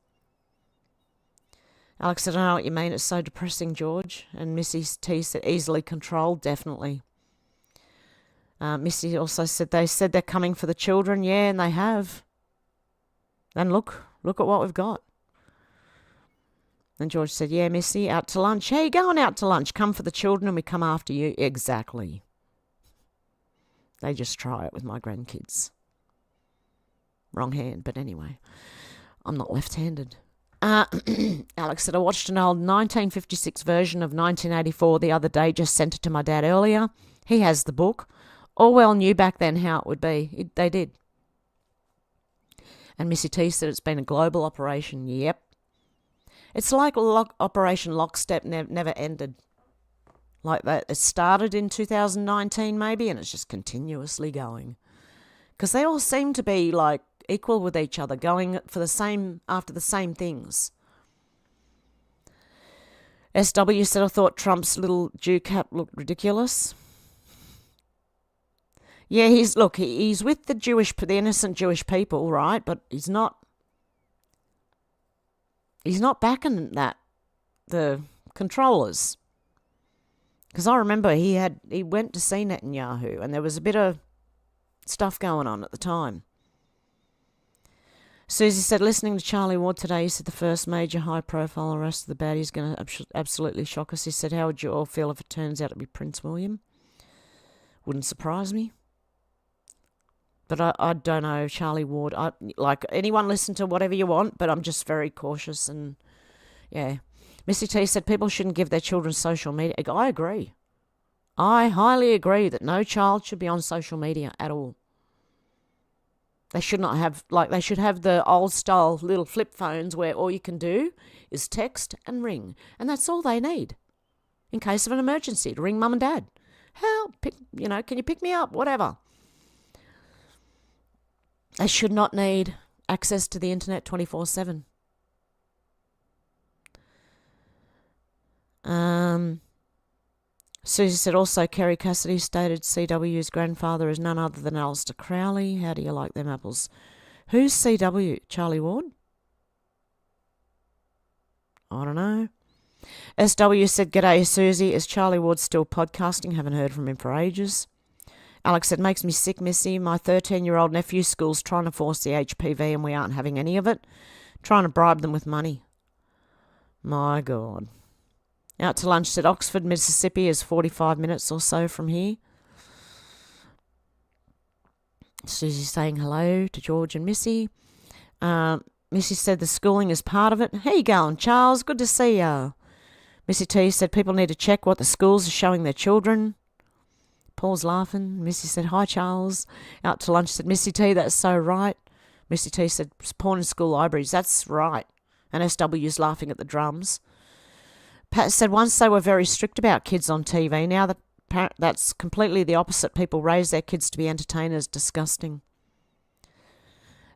Alex said, I know what you mean. It's so depressing, George. And Missy T said, easily controlled, definitely. Missy also said, they're coming for the children. Yeah, and they have. And look at what we've got. And George said, yeah, Missy, out to lunch. Hey, going out to lunch. Come for the children and we come after you. Exactly. They just try it with my grandkids. Wrong hand, but anyway. I'm not left-handed. Alex said, I watched an old 1956 version of 1984 the other day. Just sent it to my dad earlier. He has the book. Orwell knew back then how it would be. They did. And Missy T said it's been a global operation. Yep. It's like Operation Lockstep never ended. Like that. It started in 2019 maybe, and it's just continuously going. Because they all seem to be like equal with each other, going after the same things. SW said, I thought Trump's little Jew cap looked ridiculous. Yeah, he's with the innocent Jewish people, right? But he's not backing the controllers. Because I remember he went to see Netanyahu, and there was a bit of stuff going on at the time. Susie said, listening to Charlie Ward today, he said the first major high-profile arrest of the baddies is going to absolutely shock us. He said, how would you all feel if it turns out to be Prince William? Wouldn't surprise me. But I don't know, Charlie Ward. Like, anyone listen to whatever you want, but I'm just very cautious. And, yeah. Missy T said people shouldn't give their children social media. I agree. I highly agree that no child should be on social media at all. They should not have, they should have the old style little flip phones where all you can do is text and ring. And that's all they need. In case of an emergency, to ring mum and dad. Help, can you pick me up? Whatever. They should not need access to the internet 24/7. Susie said also Kerry Cassidy stated CW's grandfather is none other than Alistair Crowley. How do you like them apples? Who's CW? Charlie Ward? I don't know. SW said, g'day Susie, is Charlie Ward still podcasting? Haven't heard from him for ages. Alex said, makes me sick, Missy. My 13-year-old nephew's school's trying to force the HPV and we aren't having any of it. Trying to bribe them with money. My God. Out to lunch said Oxford, Mississippi is 45 minutes or so from here. Susie's saying hello to George and Missy. Missy said the schooling is part of it. How you going, Charles? Good to see ya. Missy T said people need to check what the schools are showing their children. Paul's laughing. Missy said, hi, Charles. Out to lunch said, Missy T, that's so right. Missy T said, porn in school libraries. That's right. And SW's laughing at the drums. Pat said once they were very strict about kids on TV. Now that's completely the opposite. People raise their kids to be entertainers. Disgusting.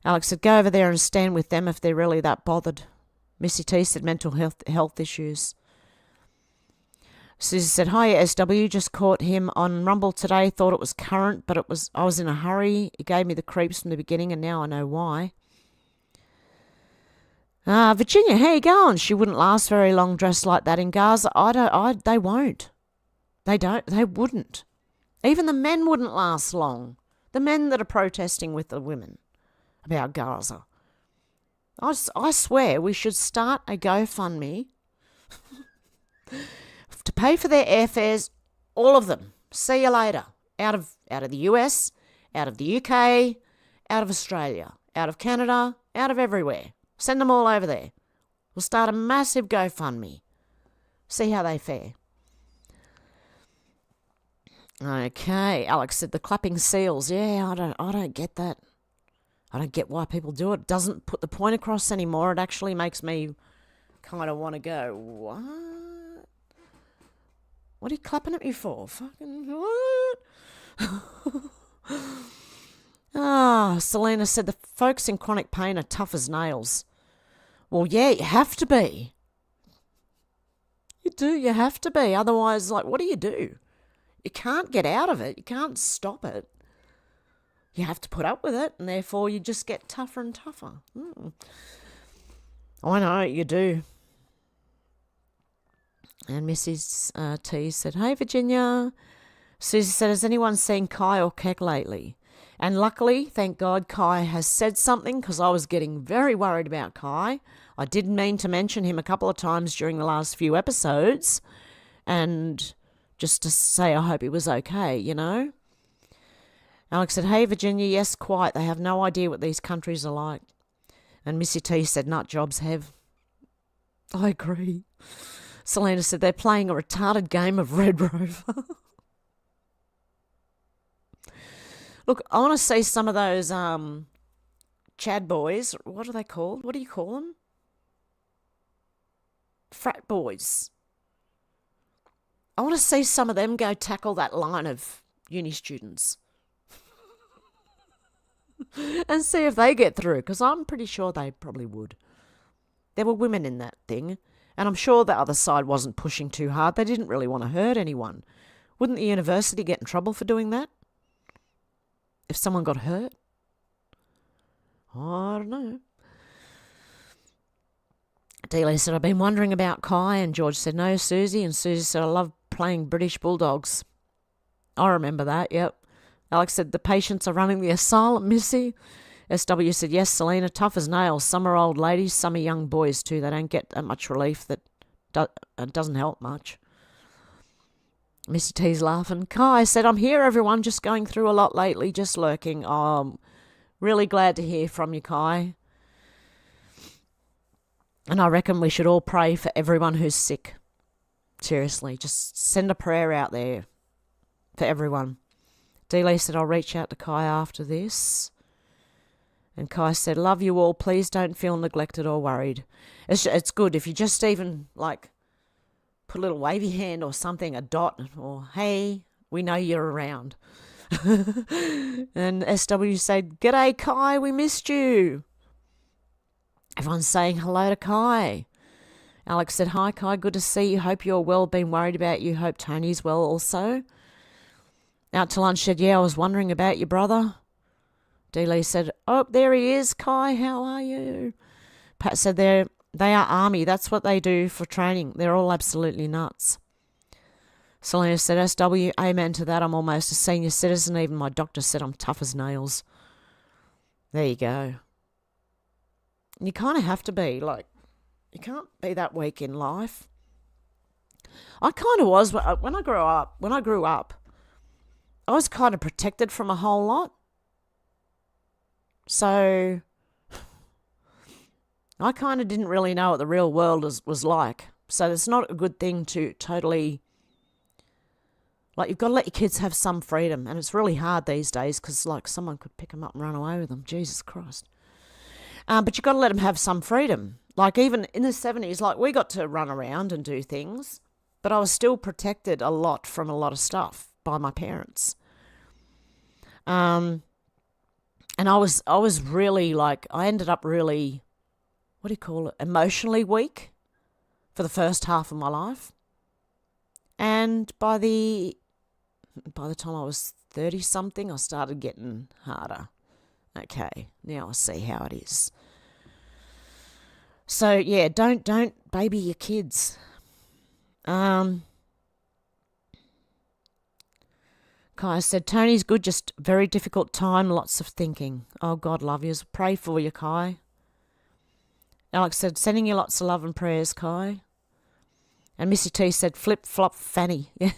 Alex said, go over there and stand with them if they're really that bothered. Missy T said mental health issues. Susie said, hi, SW, just caught him on Rumble today. Thought it was current, but I was in a hurry. It gave me the creeps from the beginning, and now I know why. Virginia, how you going? She wouldn't last very long dressed like that in Gaza. They won't. They wouldn't. Even the men wouldn't last long. The men that are protesting with the women about Gaza. I swear we should start a GoFundMe to pay for their airfares, all of them. See you later. Out of the US, out of the UK, out of Australia, out of Canada, out of everywhere. Send them all over there. We'll start a massive GoFundMe. See how they fare. Okay, Alex said the clapping seals. Yeah, I don't get that. I don't get why people do it. It doesn't put the point across anymore. It actually makes me kind of want to go, what? What are you clapping at me for? Fucking what? Selena said the folks in chronic pain are tough as nails. Well, yeah, you have to be. You have to be. Otherwise, what do? You can't get out of it. You can't stop it. You have to put up with it, and therefore you just get tougher and tougher. I know, you do. And Mrs. T said, hey, Virginia. Susie said, has anyone seen Kai or Keck lately? And luckily, thank God, Kai has said something, because I was getting very worried about Kai. I did mean to mention him a couple of times during the last few episodes, and just to say I hope he was okay, Alex said, hey, Virginia, yes, quite. They have no idea what these countries are like. And Missy T said, nut jobs have. I agree. Selena said, they're playing a retarded game of Red Rover. Look, I want to see some of those Chad boys. What are they called? What do you call them? Frat boys. I want to see some of them go tackle that line of uni students. And see if they get through, because I'm pretty sure they probably would. There were women in that thing, and I'm sure the other side wasn't pushing too hard. They didn't really want to hurt anyone. Wouldn't the university get in trouble for doing that? If someone got hurt? I don't know. Delia said, I've been wondering about Kai, and George said, no, Susie. And Susie said, I love playing British Bulldogs. I remember that, yep. Alex said, the patients are running the asylum, Missy. SW said, yes, Selena, tough as nails. Some are old ladies, some are young boys too. They don't get that much relief. That doesn't help much. Mr. T's laughing. Kai said, I'm here, everyone, just going through a lot lately, just lurking. Oh, I'm really glad to hear from you, Kai. And I reckon we should all pray for everyone who's sick. Seriously, just send a prayer out there for everyone. Dealey said, I'll reach out to Kai after this. And Kai said, love you all. Please don't feel neglected or worried. It's good if you just even, like, put a little wavy hand or something, a dot, or, hey, we know you're around. And SW said, g'day, Kai, we missed you. Everyone's saying hello to Kai. Alex said, hi, Kai, good to see you. Hope you're well. Been worried about you. Hope Tony's well also. Out to lunch said, yeah, I was wondering about your brother. Dealey said, oh, there he is. Kai, how are you? Pat said, they are army. That's what they do for training. They're all absolutely nuts. Selena said, SW, amen to that. I'm almost a senior citizen. Even my doctor said I'm tough as nails. There you go. You kind of have to be, like, you can't be that weak in life. I kind of was when I grew up. I was kind of protected from a whole lot. So I kind of didn't really know what the real world was like. So it's not a good thing to totally, like, you've got to let your kids have some freedom. And it's really hard these days because, like, someone could pick them up and run away with them. Jesus Christ. But you've got to let them have some freedom. Like, even in the 70s, like, we got to run around and do things, but I was still protected a lot from a lot of stuff by my parents. And I was really, like, I ended up really, what do you call it, emotionally weak for the first half of my life. And by the time I was 30-something, I started getting harder. Okay, now I see how it is. So, yeah, don't baby your kids. Kai said, Tony's good, just very difficult time, lots of thinking. Oh, God love you. Pray for you, Kai. Alex said, sending you lots of love and prayers, Kai. And Missy T said, flip-flop fanny. Yeah.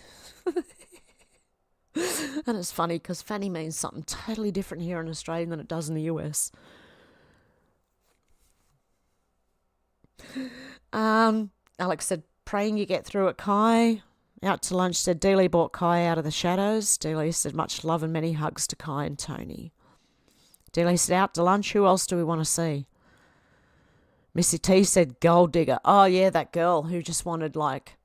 And it's funny because fanny means something totally different here in Australia than it does in the US. Alex said, praying you get through it, Kai. Out to lunch said, Dealey brought Kai out of the shadows. Dealey said, much love and many hugs to Kai and Tony. Dealey said, out to lunch, who else do we want to see? Missy T said, gold digger. Oh, yeah, that girl who just wanted, like,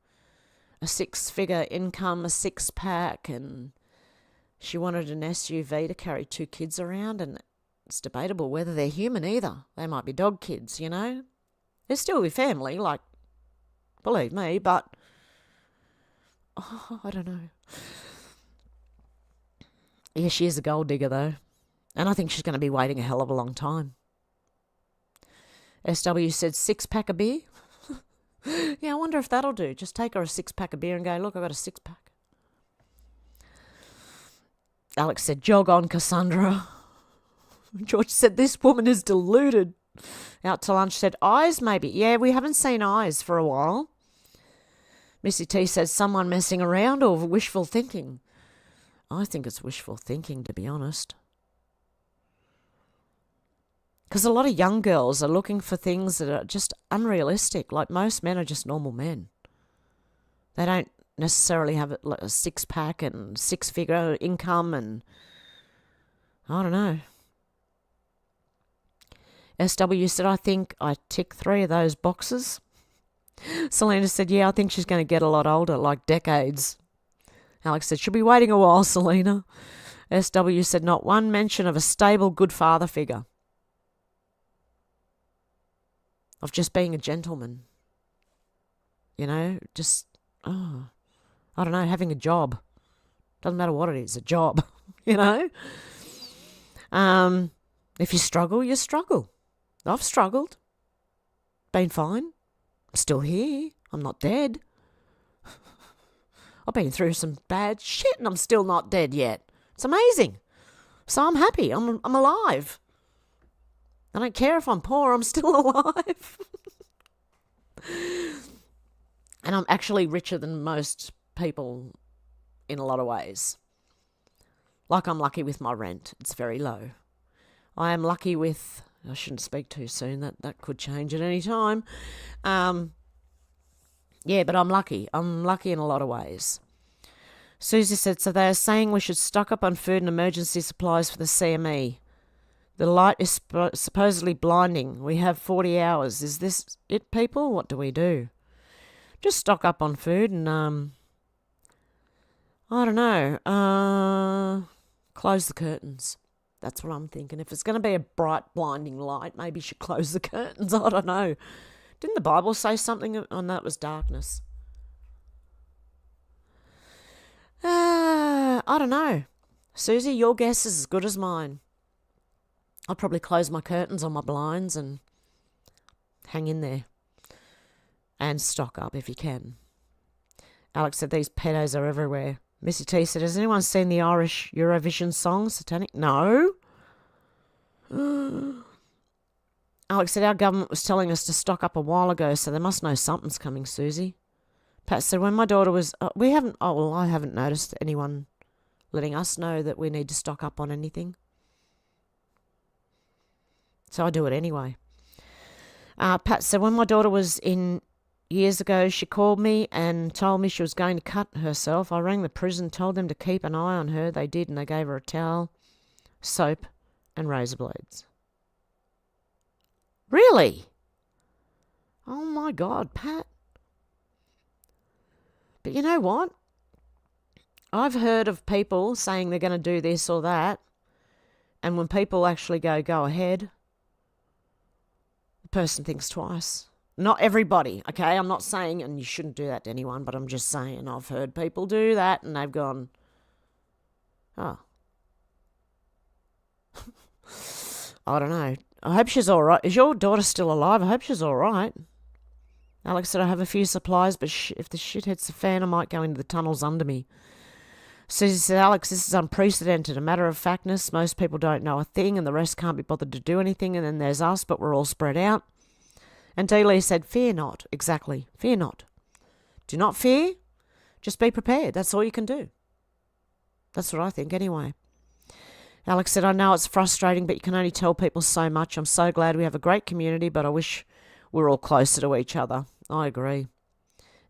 a 6-figure income, a 6-pack, and she wanted an SUV to carry 2 kids around, and it's debatable whether they're human either. They might be dog kids, you know? They're still with family, like, believe me, but I don't know. Yeah, she is a gold digger, though. And I think she's going to be waiting a hell of a long time. SW said 6-pack of beer. Yeah, I wonder if that'll do. Just take her a 6-pack of beer and go, look, I've got a 6-pack. Alex said, jog on, Cassandra. George said, this woman is deluded. Out to lunch said, eyes maybe. Yeah, we haven't seen eyes for a while. Missy T says, someone messing around or wishful thinking. I think it's wishful thinking, to be honest. Because a lot of young girls are looking for things that are just unrealistic. Like, most men are just normal men. They don't necessarily have a 6-pack and 6-figure income and I don't know. SW said, I think I tick 3 of those boxes. Selena said, yeah, I think she's going to get a lot older, like decades. Alex said, she'll be waiting a while, Selena. SW said, not one mention of a stable, good father figure. Of just being a gentleman. You know, just, I don't know, having a job. Doesn't matter what it is, a job, you know. If you struggle, you struggle. I've struggled. Been fine. I'm still here. I'm not dead. I've been through some bad shit and I'm still not dead yet. It's amazing. So I'm happy. I'm alive. I don't care if I'm poor, I'm still alive. And I'm actually richer than most people in a lot of ways. Like I'm lucky with my rent. It's very low. I am lucky with... I shouldn't speak too soon. That could change at any time. Yeah, but I'm lucky. I'm lucky in a lot of ways. Susie said, so they are saying we should stock up on food and emergency supplies for the CME. The light is supposedly blinding. We have 40 hours. Is this it, people? What do we do? Just stock up on food and, I don't know, close the curtains. That's what I'm thinking. If it's going to be a bright, blinding light, maybe you should close the curtains. I don't know. Didn't the Bible say something? Oh, no, it was darkness. I don't know. Susie, your guess is as good as mine. I'll probably close my curtains on my blinds and hang in there. And stock up if you can. Alex said these pedos are everywhere. Missy T said, has anyone seen the Irish Eurovision song, Satanic? No. Alex said, our government was telling us to stock up a while ago, so they must know something's coming, Susie. Pat said, when my daughter was... I haven't noticed anyone letting us know that we need to stock up on anything. So I do it anyway. Pat said, when my daughter was in... Years ago, she called me and told me she was going to cut herself. I rang the prison, told them to keep an eye on her. They did, and they gave her a towel, soap, and razor blades. Really? Oh, my God, Pat. But you know what? I've heard of people saying they're going to do this or that, and when people actually go ahead, the person thinks twice. Not everybody, okay? I'm not saying, and you shouldn't do that to anyone, but I'm just saying I've heard people do that and they've gone, oh. I don't know. I hope she's all right. Is your daughter still alive? I hope she's all right. Alex said, I have a few supplies, but if the shit hits the fan, I might go into the tunnels under me. Susie said, Alex, this is unprecedented. A matter of factness, most people don't know a thing and the rest can't be bothered to do anything, and then there's us, but we're all spread out. And Dee Lee said, fear not. Exactly. Fear not. Do not fear. Just be prepared. That's all you can do. That's what I think anyway. Alex said, I know it's frustrating, but you can only tell people so much. I'm so glad we have a great community, but I wish we were all closer to each other. I agree.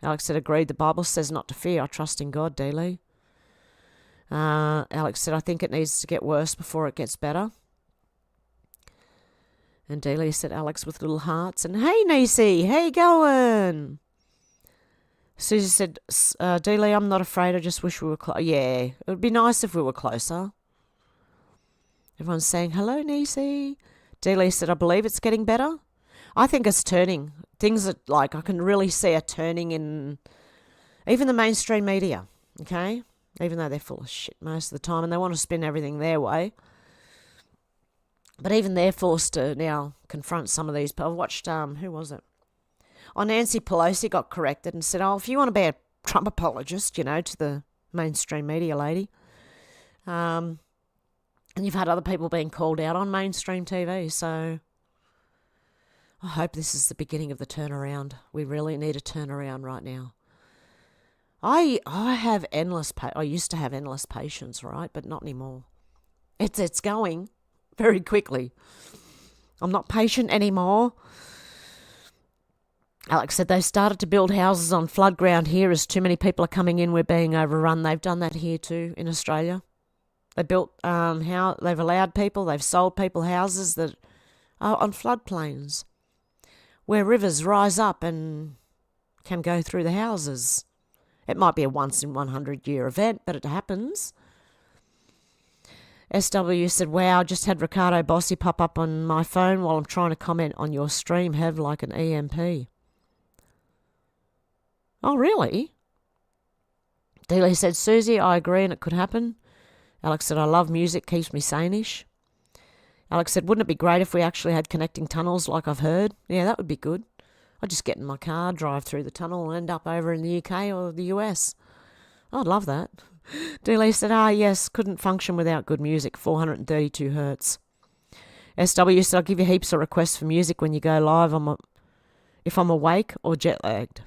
Alex said, agreed. The Bible says not to fear. I trust in God, Dee Lee. Alex said, I think it needs to get worse before it gets better. And Delia said, Alex with little hearts. And, hey, Nisi, how you going? Susie said, Delia, I'm not afraid. I just wish we were close. Yeah, it would be nice if we were closer. Everyone's saying, hello, Nisi. Delia said, I believe it's getting better. I think it's turning. Things are like, I can really see a turning in even the mainstream media, okay? Even though they're full of shit most of the time and they want to spin everything their way. But even they're forced to now confront some of these. I watched, who was it? Oh, Nancy Pelosi got corrected and said, oh, if you want to be a Trump apologist, you know, to the mainstream media lady. And you've had other people being called out on mainstream TV. So I hope this is the beginning of the turnaround. We really need a turnaround right now. I have I used to have endless patience, right? But not anymore. It's going very quickly. I'm not patient anymore. Alex said they started to build houses on flood ground here as too many people are coming in. We're being overrun. They've done that here too in Australia. They built they've allowed people, they've sold people houses that are on floodplains where rivers rise up and can go through the houses. It might be a once in 100 year event, but it happens. SW said, wow, just had Ricardo Bossi pop up on my phone while I'm trying to comment on your stream, have like an EMP. Oh, really? Dealey said, Susie, I agree and it could happen. Alex said, I love music, keeps me sane-ish. Alex said, wouldn't it be great if we actually had connecting tunnels like I've heard? Yeah, that would be good. I'd just get in my car, drive through the tunnel and end up over in the UK or the US. I'd love that. Dealey said, yes, couldn't function without good music, 432 hertz. SW said, I'll give you heaps of requests for music when you go live if I'm awake or jet lagged.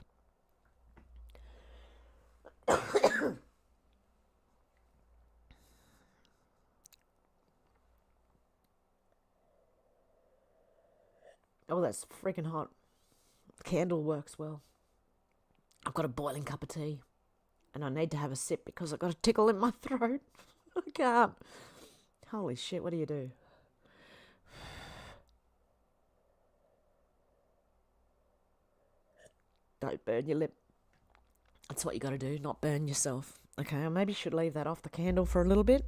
Oh, that's freaking hot. The candle works well. I've got a boiling cup of tea. And I need to have a sip because I've got a tickle in my throat. I can't. Holy shit, what do you do? Don't burn your lip. That's what you got to do, not burn yourself. Okay, I maybe should leave that off the candle for a little bit.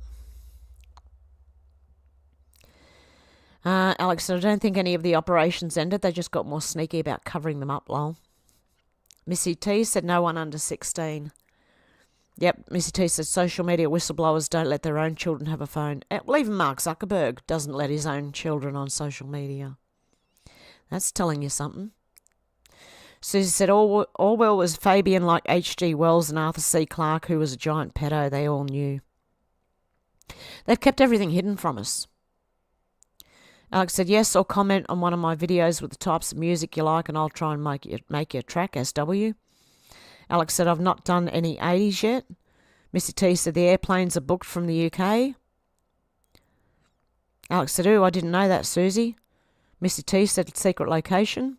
Alex said, I don't think any of the operations ended. They just got more sneaky about covering them up, lol. Missy T said no one under 16. Yep, Missy T said social media whistleblowers don't let their own children have a phone. Well, even Mark Zuckerberg doesn't let his own children on social media. That's telling you something. Susie said Orwell was Fabian like H.G. Wells and Arthur C. Clarke, who was a giant pedo. They all knew. They've kept everything hidden from us. Alex said, yes, or comment on one of my videos with the types of music you like and I'll try and make you a track, SW. Alex said, I've not done any 80s yet. Missy T said, the airplanes are booked from the UK. Alex said, ooh, I didn't know that, Susie. Missy T said, secret location.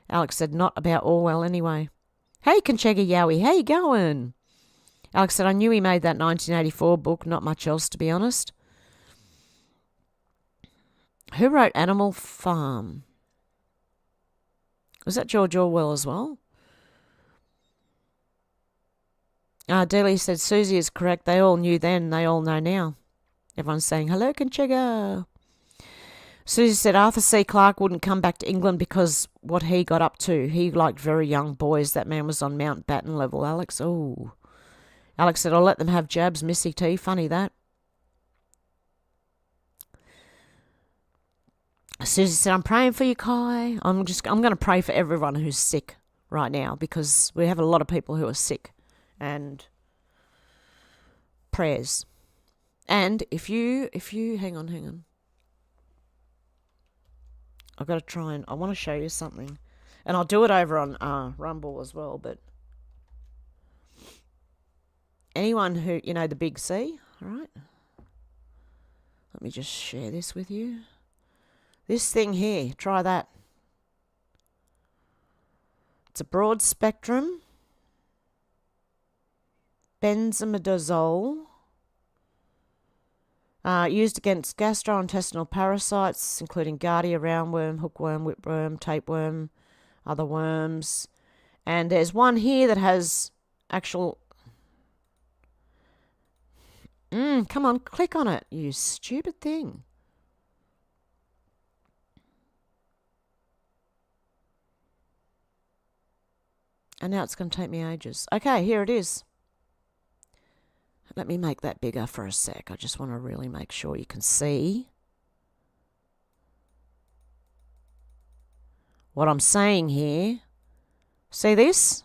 Alex said, not about Orwell anyway. Hey, Conchega Yowie, how you going? Alex said, I knew he made that 1984 book, not much else, to be honest. Who wrote Animal Farm? Was that George Orwell as well? Dealey said, Susie is correct. They all knew then, they all know now. Everyone's saying, hello, Conchega. Susie said, Arthur C. Clarke wouldn't come back to England because what he got up to. He liked very young boys. That man was on Mountbatten level, Alex. Oh. Alex said, I'll let them have jabs, Missy T. Funny that. Susie said, I'm praying for you, Kai. I'm going to pray for everyone who's sick right now because we have a lot of people who are sick. And prayers. And if you hang on. I've got to try and I want to show you something. And I'll do it over on Rumble as well, but anyone who, the big C, all right? Let me just share this with you. This thing here, try that. It's a broad spectrum benzimidazole, used against gastrointestinal parasites, including giardia, roundworm, hookworm, whipworm, tapeworm, other worms. And there's one here that has actual... come on, click on it, you stupid thing. And now it's going to take me ages. Okay, here it is. Let me make that bigger for a sec. I just want to really make sure you can see what I'm saying here. See this?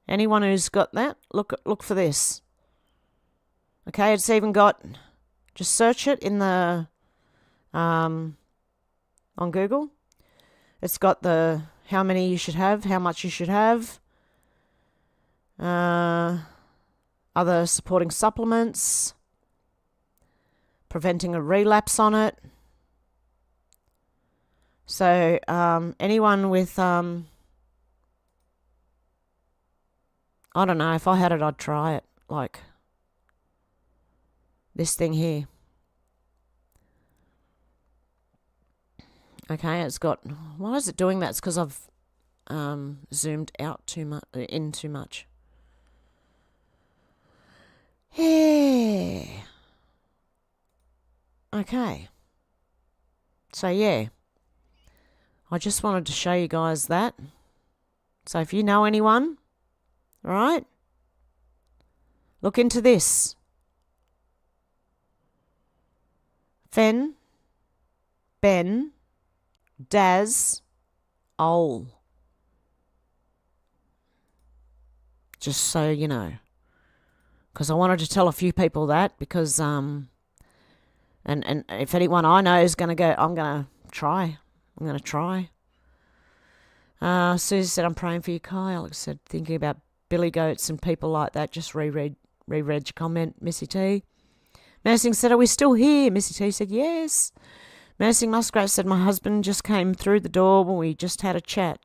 Anyone who's got that, look for this. Okay, it's even got, just search it in the, on Google. It's got the how many you should have, how much you should have. Other supporting supplements, preventing a relapse on it. So anyone with I don't know, if I had it I'd try it, like this thing here. Okay, it's got, why is it doing that? It's because I've zoomed out too much, in too much. Yeah. Okay. So yeah, I just wanted to show you guys that. So if you know anyone, all right, look into this. Fen, Ben, Daz, Ol. Just so you know. Because I wanted to tell a few people that because And if anyone I know is going to go, I'm going to try. I'm going to try. Susie said, I'm praying for you, Kai. Alex said, thinking about billy goats and people like that. Just reread your comment, Missy T. Menacing said, are we still here? Missy T said, yes. Menacing Muskrat said, my husband just came through the door when we just had a chat.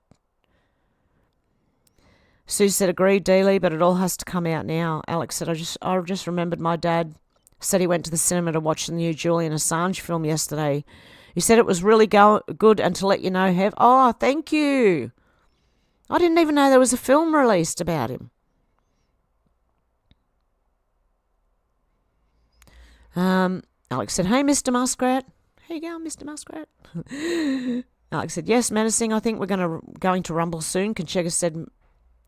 Susie said, agreed, Dealey, but it all has to come out now. Alex said, I just remembered my dad said he went to the cinema to watch the new Julian Assange film yesterday. He said it was really good, and to let you know, Hev. Oh, thank you. I didn't even know there was a film released about him. Alex said, hey, Mr. Muskrat. How you going, Mr. Muskrat? Alex said, yes, Menacing, I think we're going to rumble soon. Conchega said,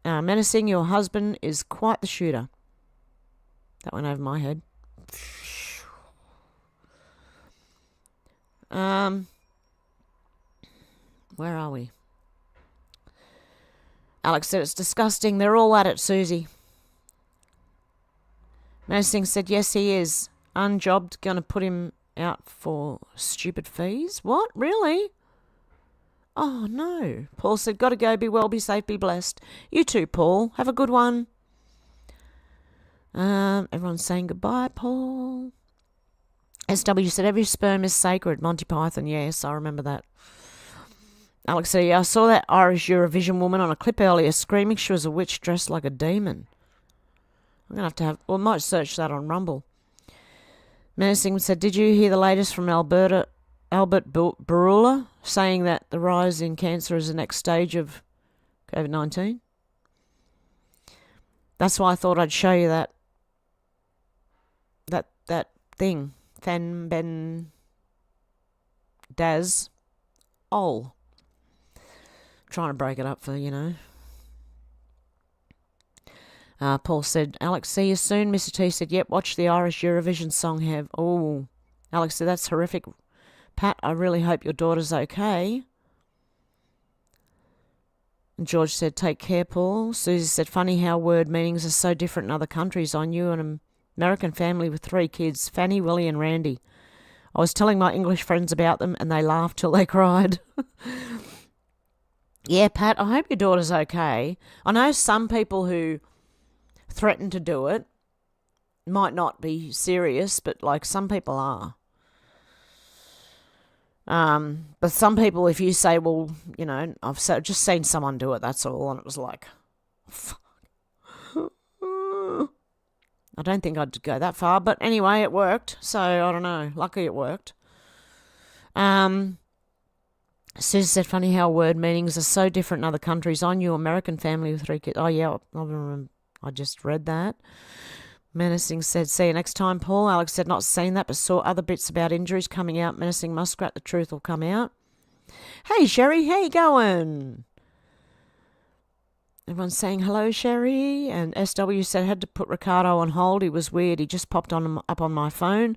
Menacing, your husband is quite the shooter. That went over my head. Where are we? Alex said, it's disgusting. They're all at it, Susie. Menacing said, yes, he is. Unjobbed, going to put him out for stupid fees. What? Really? Oh, no. Paul said, got to go. Be well, be safe, be blessed. You too, Paul. Have a good one. Everyone's saying goodbye, Paul. SW said, every sperm is sacred. Monty Python, yes, I remember that. Alex said, yeah, I saw that Irish Eurovision woman on a clip earlier screaming she was a witch dressed like a demon. I'm going to have, well, I might search that on Rumble. Menacing said, did you hear the latest from Albert Barula saying that the rise in cancer is the next stage of COVID-19? That's why I thought I'd show you that thing. Fan Ben Daz Ol. Trying to break it up for, Paul said, Alex, see you soon. Mr. T said, yep, watch the Irish Eurovision song, Hev. Oh, Alex said, that's horrific. Pat, I really hope your daughter's okay. And George said, take care, Paul. Susie said, funny how word meanings are so different in other countries. I knew an American family with 3 kids, Fanny, Willie and Randy. I was telling my English friends about them and they laughed till they cried. Yeah, Pat, I hope your daughter's okay. I know some people who threaten to do it might not be serious, but like some people are. But some people, if you say, well, I've just seen someone do it, that's all, and it was like, fuck. I don't think I'd go that far, but anyway, it worked, so I don't know. Lucky it worked. Susan said, funny how word meanings are so different in other countries. I knew American family with 3 kids. Oh, yeah, I just read that. Menacing said, see you next time, Paul. Alex said, not seen that, but saw other bits about injuries coming out. Menacing Muskrat, the truth will come out. Hey, Sherry, how you going? Everyone's saying hello, Sherry. And SW said, had to put Ricardo on hold. He was weird. He just popped up on my phone.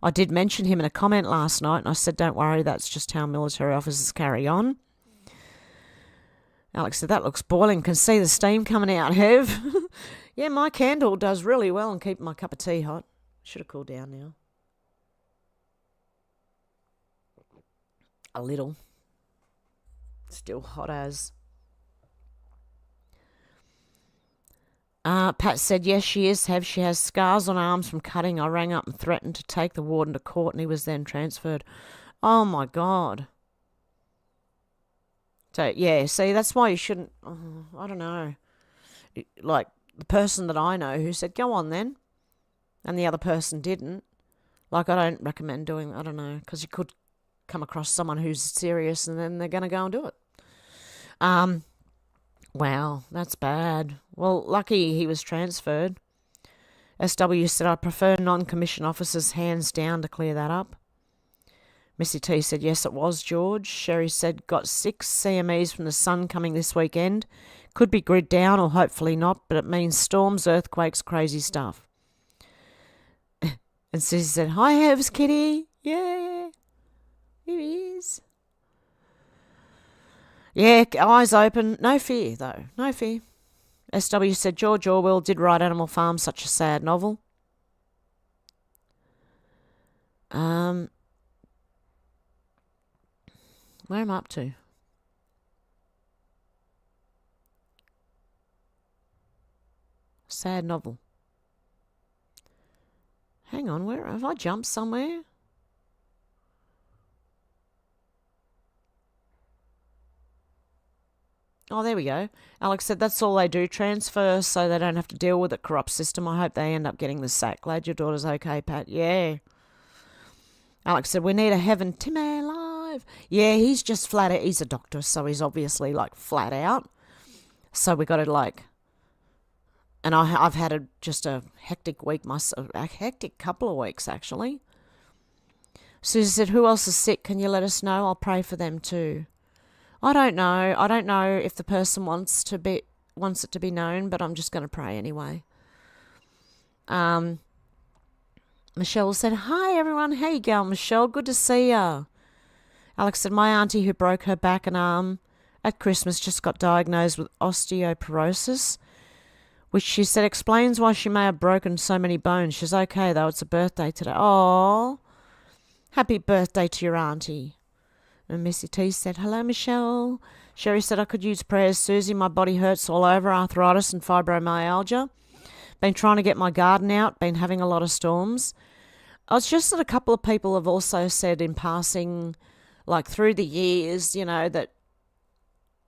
I did mention him in a comment last night, and I said, don't worry, that's just how military officers carry on. Alex said, that looks boiling. Can see the steam coming out, Hev. Yeah, my candle does really well in keeping my cup of tea hot. Should have cooled down now. A little. Still hot as. Pat said, yes, she is, Hev. She has scars on arms from cutting. I rang up and threatened to take the warden to court, and he was then transferred. Oh, my God. So, yeah, see, that's why you shouldn't, I don't know. Like, the person that I know who said, go on then, and the other person didn't. Like, I don't recommend doing, I don't know, because you could come across someone who's serious and then they're going to go and do it. Wow, that's bad. Well, lucky he was transferred. SW said, I prefer non-commissioned officers hands down to clear that up. Missy T said, yes, it was, George. Sherry said, got 6 CMEs from the sun coming this weekend. Could be grid down or hopefully not, but it means storms, earthquakes, crazy stuff. And Susie said, hi, Hevs, kitty. Yeah, here he is. Yeah, eyes open. No fear, though. No fear. SW said, George Orwell did write Animal Farm, such a sad novel. Where am I up to? Sad novel. Hang on, where have I jumped somewhere? Oh, there we go. Alex said that's all they do, transfer so they don't have to deal with a corrupt system. I hope they end up getting the sack. Glad your daughter's okay, Pat. Yeah. Alex said we need a Hev and Timmy live. Yeah, he's just flat out. He's a doctor, so he's obviously like flat out. So we got to like... And I've had just a hectic week, a hectic couple of weeks, actually. Susie said, who else is sick? Can you let us know? I'll pray for them too. I don't know. I don't know if the person wants it to be known, but I'm just going to pray anyway. Michelle said, hi, everyone. How you going, Michelle? Good to see ya. Alex said, my auntie who broke her back and arm at Christmas just got diagnosed with osteoporosis, which she said explains why she may have broken so many bones. She's okay, though. It's a birthday today. Oh, happy birthday to your auntie. And Missy T said, hello, Michelle. Sherry said, I could use prayers. Susie, my body hurts all over, arthritis and fibromyalgia. Been trying to get my garden out, been having a lot of storms. I was just that a couple of people have also said in passing, like through the years, you know, that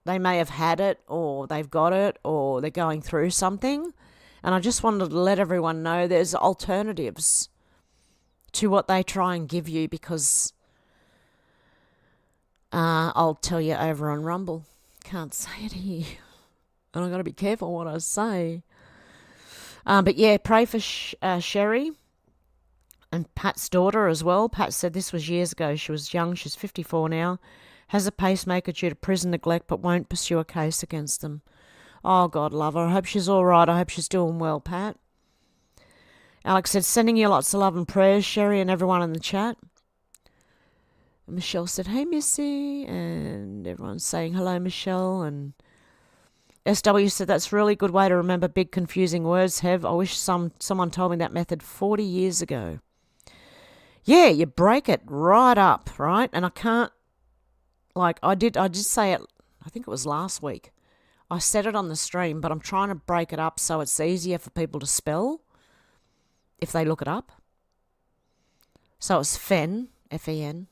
they may have had it or they've got it or they're going through something. And I just wanted to let everyone know there's alternatives to what they try and give you, because I'll tell you over on Rumble. Can't say it here. And I've got to be careful what I say. But yeah, pray for Sherry and Pat's daughter as well. Pat said this was years ago. She was young. She's 54 now. Has a pacemaker due to prison neglect, but won't pursue a case against them. Oh, God love her. I hope she's all right. I hope she's doing well, Pat. Alex said, sending you lots of love and prayers, Sherry, and everyone in the chat. And Michelle said, hey, Missy. And everyone's saying hello, Michelle. And SW said, that's a really good way to remember big confusing words, Hev. I wish someone told me that method 40 years ago. Yeah, you break it right up, right? And I can't, like, I did say it, I think it was last week. I said it on the stream, but I'm trying to break it up so it's easier for people to spell if they look it up. So it's Fen, F-E-N,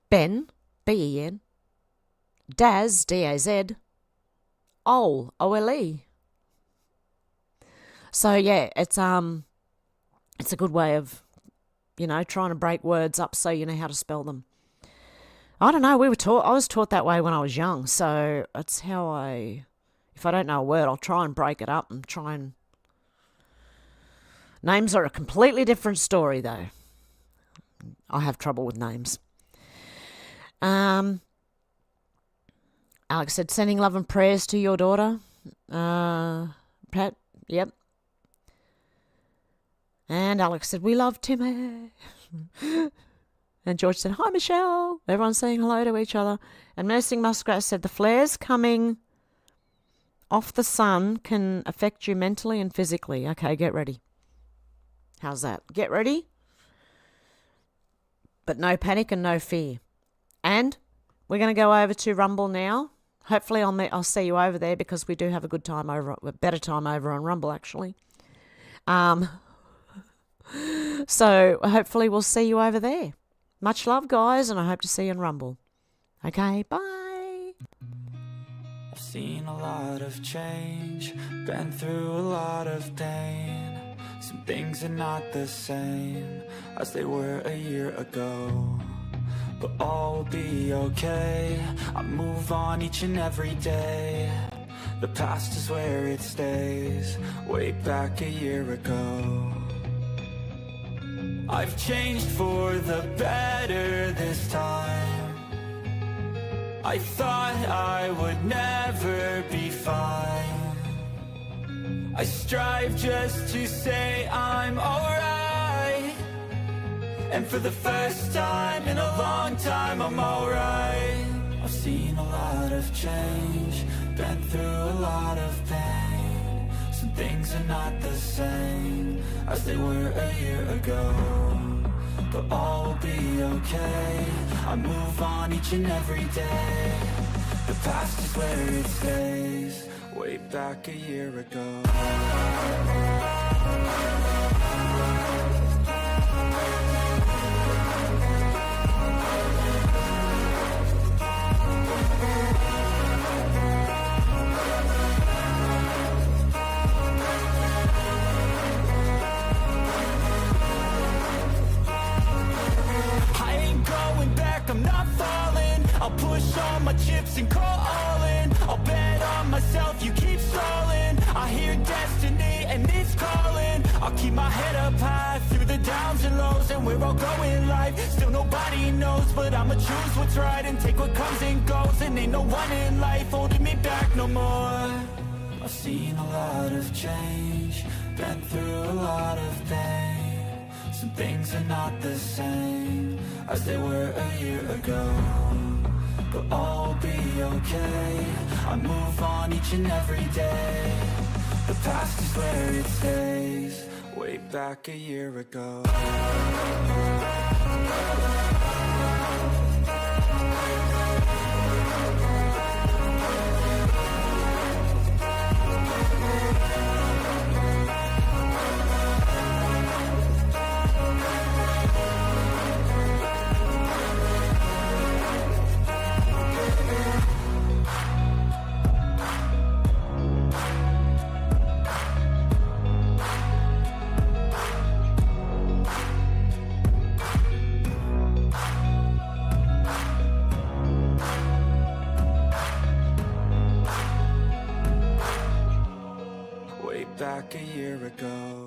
Ben, B-E-N, Daz, D-A-Z, Ol, O-L-E. So yeah, it's a good way of, you know, trying to break words up so you know how to spell them. I don't know, I was taught that way when I was young, so that's how if I don't know a word, I'll try and break it up and try and... Names are a completely different story, though. I have trouble with names. Alex said, sending love and prayers to your daughter. Pat, yep. And Alex said, we love Timmy. And George said, hi, Michelle. Everyone's saying hello to each other. And Nursing Muskrat said, the flares coming off the sun can affect you mentally and physically. Okay, get ready. How's that? Get ready. But no panic and no fear. And we're going to go over to Rumble now. Hopefully I'll see you over there, because we do have a good time a better time over on Rumble, actually. So hopefully we'll see you over there. Much love, guys, and I hope to see you on Rumble. Okay, bye.
I've seen a lot of change, been through a lot of pain. Some things are not the same as they were a year ago, but all will be okay. I move on each and every day. The past is where it stays, way back a year ago. I've changed for the better this time. I thought I would never be fine. I strive just to say I'm alright. And for the first time in a long time, I'm alright. I've seen a lot of change, been through a lot of pain. Some things are not the same as they were a year ago, but all will be okay. I move on each and every day. The past is where it stays. Way back a year ago. I'm not falling. I'll push all my chips and call all in. I'll bet on myself, you keep stalling. I hear destiny and it's calling. I'll keep my head up high through the downs and lows. And we're all going live, still nobody knows. But I'ma choose what's right and take what comes and goes. And ain't no one in life holding me back no more. I've seen a lot of change, been through a lot of pain. Some things are not the same as they were a year ago, but all will be okay. I move on each and every day. The past is where it stays. Way back a year ago. Back a year ago.